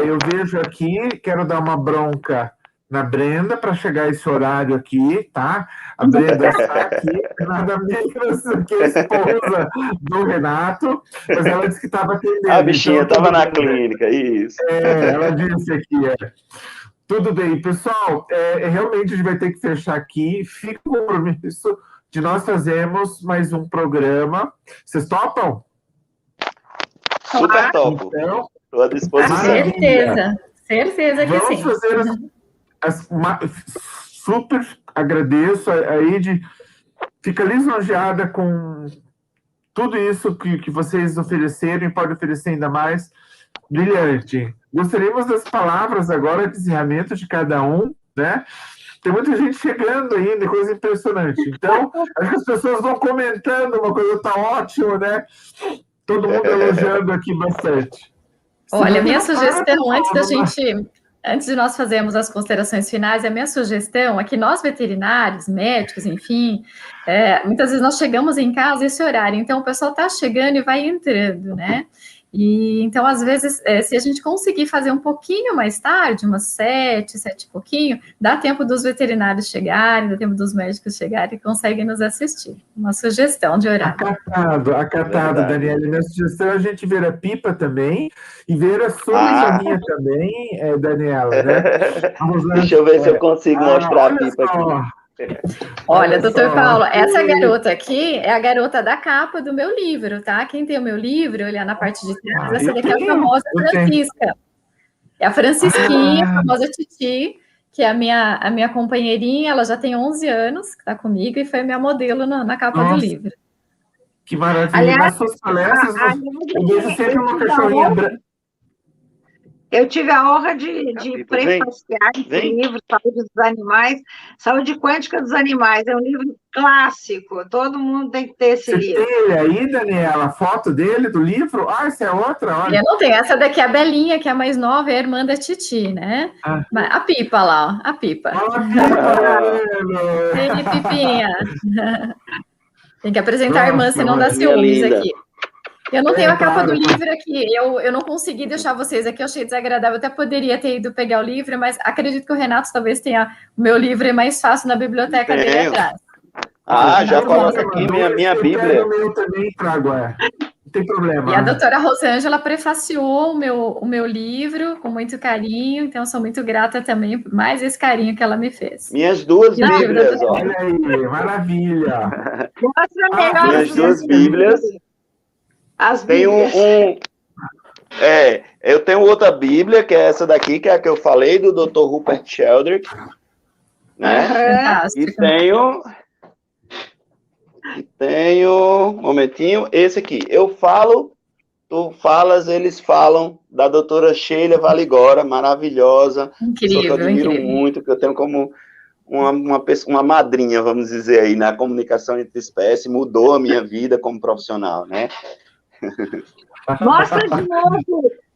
eu vejo aqui, quero dar uma bronca na Brenda para chegar esse horário aqui, tá? A Brenda está aqui, nada menos do que a esposa do Renato, mas ela disse que estava atendendo.
A bichinha estava na clínica, isso.
Ela disse aqui, Tudo bem, pessoal, realmente a gente vai ter que fechar aqui, fica o compromisso de nós fazermos mais um programa. Vocês topam?
Super topo.
Então,
estou à disposição.
Certeza que
vamos
sim.
Fazer super agradeço a fica lisonjeada com tudo isso que vocês ofereceram e pode oferecer ainda mais. Brilhante. Gostaríamos das palavras agora de encerramento de cada um, né? Tem muita gente chegando ainda, coisa impressionante. Então, acho que as pessoas vão comentando, uma coisa está ótima, né? Todo mundo elogiando aqui bastante.
Olha, minha sugestão, antes de nós fazermos as considerações finais, a minha sugestão é que nós veterinários, médicos, enfim, muitas vezes nós chegamos em casa esse horário, então o pessoal está chegando e vai entrando, né? E então, às vezes, se a gente conseguir fazer um pouquinho mais tarde, umas 7 e pouquinho, dá tempo dos veterinários chegarem, dá tempo dos médicos chegarem e conseguem nos assistir. Uma sugestão de horário.
Acatado, Daniela. Minha sugestão é a gente ver a Pipa também e ver a sua minha também, Daniela, né?
Deixa eu ver se eu consigo mostrar a Pipa aqui.
Olha, doutor Paulo, essa garota aqui é a garota da capa do meu livro, tá? Quem tem o meu livro, olhar na parte de trás, essa daqui é a famosa Francisca. É a Francisquinha, a famosa Titi, que é a minha companheirinha, ela já tem 11 anos, que está comigo, e foi minha modelo na capa do livro.
Que maravilha.
Aliás,
nas suas palestras, eu vejo sempre uma cachorrinha branca.
Eu tive a honra de prefaciar esse livro, Saúde dos Animais, Saúde Quântica dos Animais. É um livro clássico, todo mundo tem que ter esse livro.
Você tem aí, Daniela, a foto dele, do livro? Ah, essa é outra? Olha.
Eu não tenho, essa daqui é a Belinha, que é a mais nova, é a irmã da Titi, né? Ah. A Pipa lá, ó, a Pipa. Sim, Pipinha. Tem que apresentar a irmã, senão dá ciúmes aqui. Eu não tenho a capa do livro aqui, eu não consegui deixar vocês aqui, eu achei desagradável, eu até poderia ter ido pegar o livro, mas acredito que o Renato talvez tenha o meu livro, é mais fácil na biblioteca dele atrás.
Ah, já coloca aqui minha Bíblia.
Eu também trago, não tem problema.
E a doutora Rosângela prefaciou o meu livro com muito carinho, então sou muito grata também por mais esse carinho que ela me fez.
Minhas duas Bíblias, ó.
Olha aí, maravilha.
Minhas duas Bíblias. Eu tenho outra Bíblia, que é essa daqui, que é a que eu falei, do Dr. Rupert Sheldrake, né? E tenho, um momentinho, esse aqui. Eu falo, tu falas, eles falam, da doutora Sheila Valigora, maravilhosa.
Incrível,
que eu admiro muito, que eu tenho como uma madrinha, vamos dizer aí, na comunicação entre espécies, mudou a minha vida como profissional, né?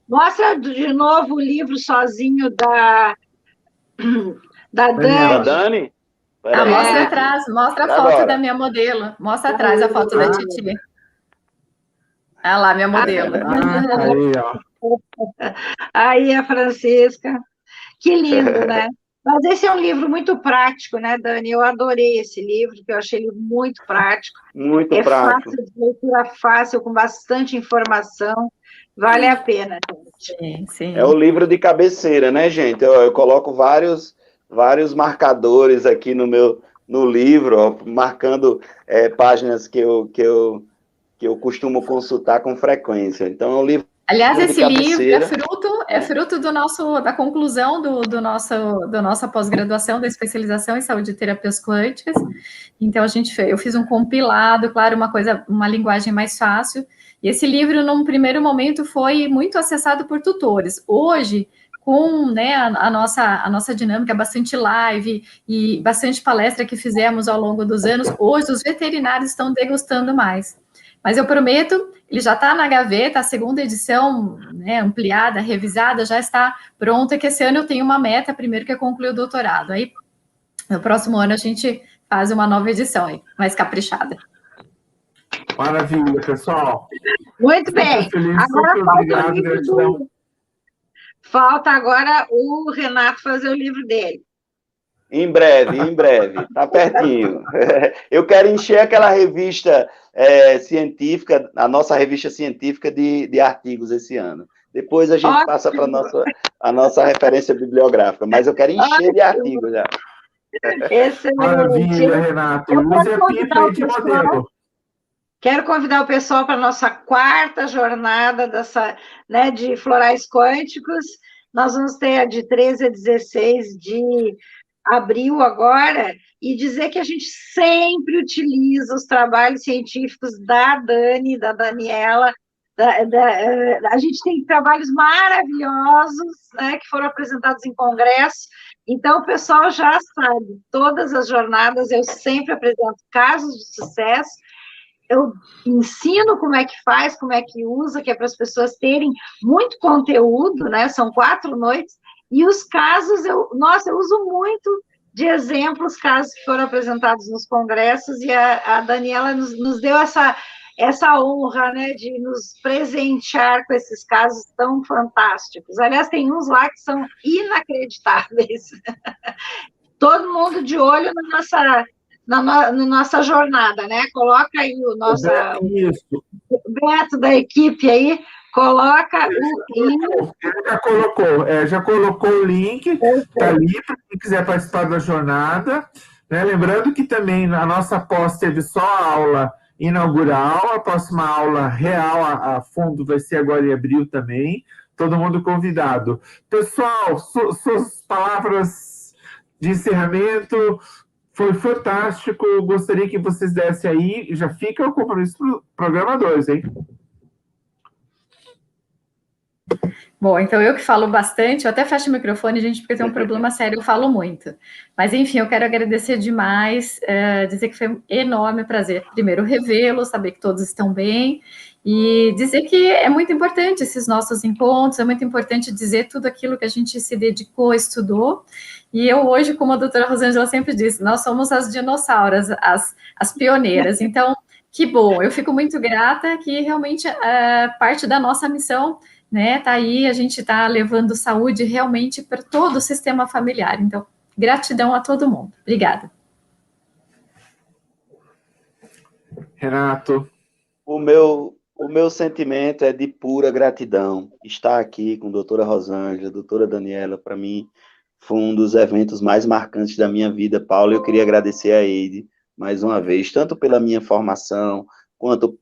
Mostra de novo o livro sozinho da Dani.
Da Dani?
Mostra atrás, mostra a foto da minha modelo. Mostra atrás a foto da Titi. Olha lá, minha modelo.
Aí, ó.
Aí a Francisca. Que lindo, né? Mas esse é um livro muito prático, né, Dani? Eu adorei esse livro, que eu achei ele muito prático.
Muito prático.
Fácil, de leitura fácil, com bastante informação. Vale a pena, gente.
Sim, sim.
É o livro de cabeceira, né, gente? Eu coloco vários marcadores aqui no livro, ó, marcando páginas que eu costumo consultar com frequência. Então, é um livro.
Aliás, esse livro é fruto da conclusão do nossa pós-graduação, da especialização em saúde e terapias quânticas. Então, eu fiz um compilado, claro, uma linguagem mais fácil. E esse livro, num primeiro momento, foi muito acessado por tutores. Hoje, com, né, a nossa dinâmica, bastante live e bastante palestra que fizemos ao longo dos anos, hoje os veterinários estão degustando mais. Mas eu prometo, ele já está na gaveta, a segunda edição, né, ampliada, revisada, já está pronta, que esse ano eu tenho uma meta, primeiro que eu concluir o doutorado. Aí, no próximo ano, a gente faz uma nova edição aí, mais caprichada.
Maravilha, pessoal.
Muito bem. Falta agora o Renato fazer o livro dele.
Em breve, tá pertinho. Eu quero encher aquela revista científica, a nossa revista científica de artigos esse ano. Depois a gente passa para a nossa referência bibliográfica, mas eu quero encher de artigos já.
Maravilha, Renato. Use a Pipa de modelo.
Quero convidar o pessoal para a nossa quarta jornada né, de florais quânticos. Nós vamos ter a de 13 a 16 de abril agora, e dizer que a gente sempre utiliza os trabalhos científicos da Dani, da Daniela. A gente tem trabalhos maravilhosos, né, que foram apresentados em congresso. Então, o pessoal já sabe, todas as jornadas eu sempre apresento casos de sucesso. Eu ensino como é que faz, como é que usa, que é para as pessoas terem muito conteúdo, né? São 4 noites, e os casos, eu uso muito de exemplos, casos que foram apresentados nos congressos, e a Daniela nos deu essa honra, né, de nos presentear com esses casos tão fantásticos. Aliás, tem uns lá que são inacreditáveis. Todo mundo de olho na nossa jornada, né? Coloca aí o nosso Beto da equipe aí, coloca o link.
Já colocou o link, está ali para quem quiser participar da jornada. né? Lembrando que também a nossa pós teve só a aula inaugural, a próxima aula real a fundo vai ser agora em abril também, todo mundo convidado. Pessoal, suas palavras de encerramento, foi fantástico, eu gostaria que vocês dessem aí, já fica o compromisso para o programa 2, hein?
Bom, então eu que falo bastante, eu até fecho o microfone, gente, porque tem um problema sério, eu falo muito. Mas, enfim, eu quero agradecer demais, dizer que foi um enorme prazer, primeiro, revê-los, saber que todos estão bem, e dizer que é muito importante esses nossos encontros, é muito importante dizer tudo aquilo que a gente se dedicou, estudou, e eu hoje, como a doutora Rosângela sempre disse, nós somos as dinossauras, as pioneiras, então, que bom, eu fico muito grata que realmente parte da nossa missão, né, tá aí, a gente está levando saúde realmente para todo o sistema familiar. Então, gratidão a todo mundo. Obrigada.
Renato.
O meu sentimento é de pura gratidão. Estar aqui com a doutora Rosângela, a doutora Daniela, para mim, foi um dos eventos mais marcantes da minha vida, Paulo. Eu queria agradecer a Eide, mais uma vez, tanto pela minha formação, quanto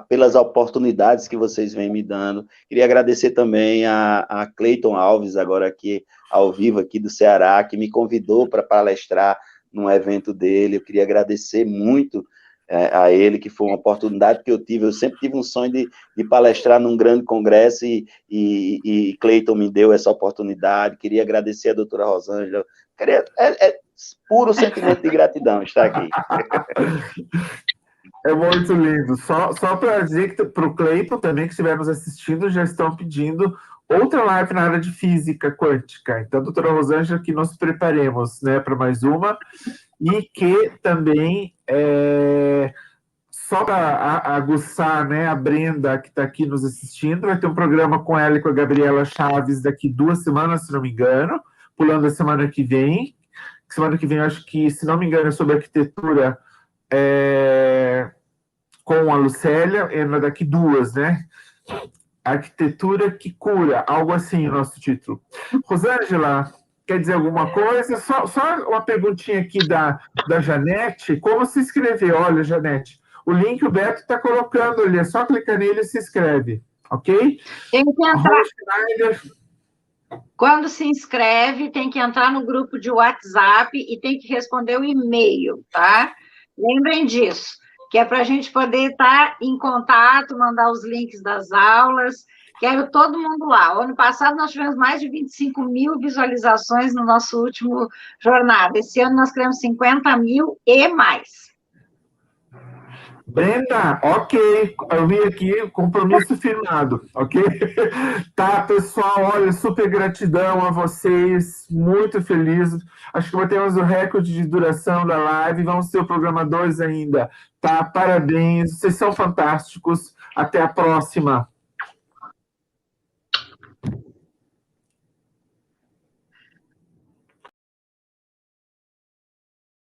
pelas oportunidades que vocês vêm me dando. Queria agradecer também a Cleiton Alves, agora aqui, ao vivo aqui do Ceará, que me convidou para palestrar num evento dele. Eu queria agradecer muito a ele, que foi uma oportunidade que eu tive. Eu sempre tive um sonho de palestrar num grande congresso e Cleiton me deu essa oportunidade. Queria agradecer a doutora Rosângela. É puro sentimento de gratidão estar aqui.
É muito lindo. Só para dizer que para o Cleiton também, que estivermos assistindo, já estão pedindo outra live na área de física quântica. Então, doutora Rosângela, que nós preparemos, né, para mais uma, e que também, só para aguçar, né, a Brenda, que está aqui nos assistindo, vai ter um programa com ela e com a Gabriela Chaves daqui 2 semanas, se não me engano, pulando a semana que vem. Semana que vem, eu acho que, se não me engano, é sobre arquitetura com a Lucélia, é daqui 2, né? Arquitetura que cura, algo assim o nosso título. Rosângela, quer dizer alguma coisa? Só uma perguntinha aqui da Janete. Como se inscrever? Olha, Janete, o link o Beto está colocando ali, é só clicar nele e se inscreve, ok?
Tem que entrar. Quando se inscreve, tem que entrar no grupo de WhatsApp e tem que responder o e-mail, tá? Lembrem disso, que é para a gente poder estar em contato, mandar os links das aulas. Quero todo mundo lá. O ano passado nós tivemos mais de 25 mil visualizações no nosso último jornada. Esse ano nós queremos 50 mil e mais.
Brenda, ok, eu vi aqui, compromisso firmado, ok? Tá, pessoal, olha, super gratidão a vocês, muito feliz. Acho que batemos o recorde de duração da live, vamos ter o programa 2 ainda, tá? Parabéns, vocês são fantásticos, até a próxima.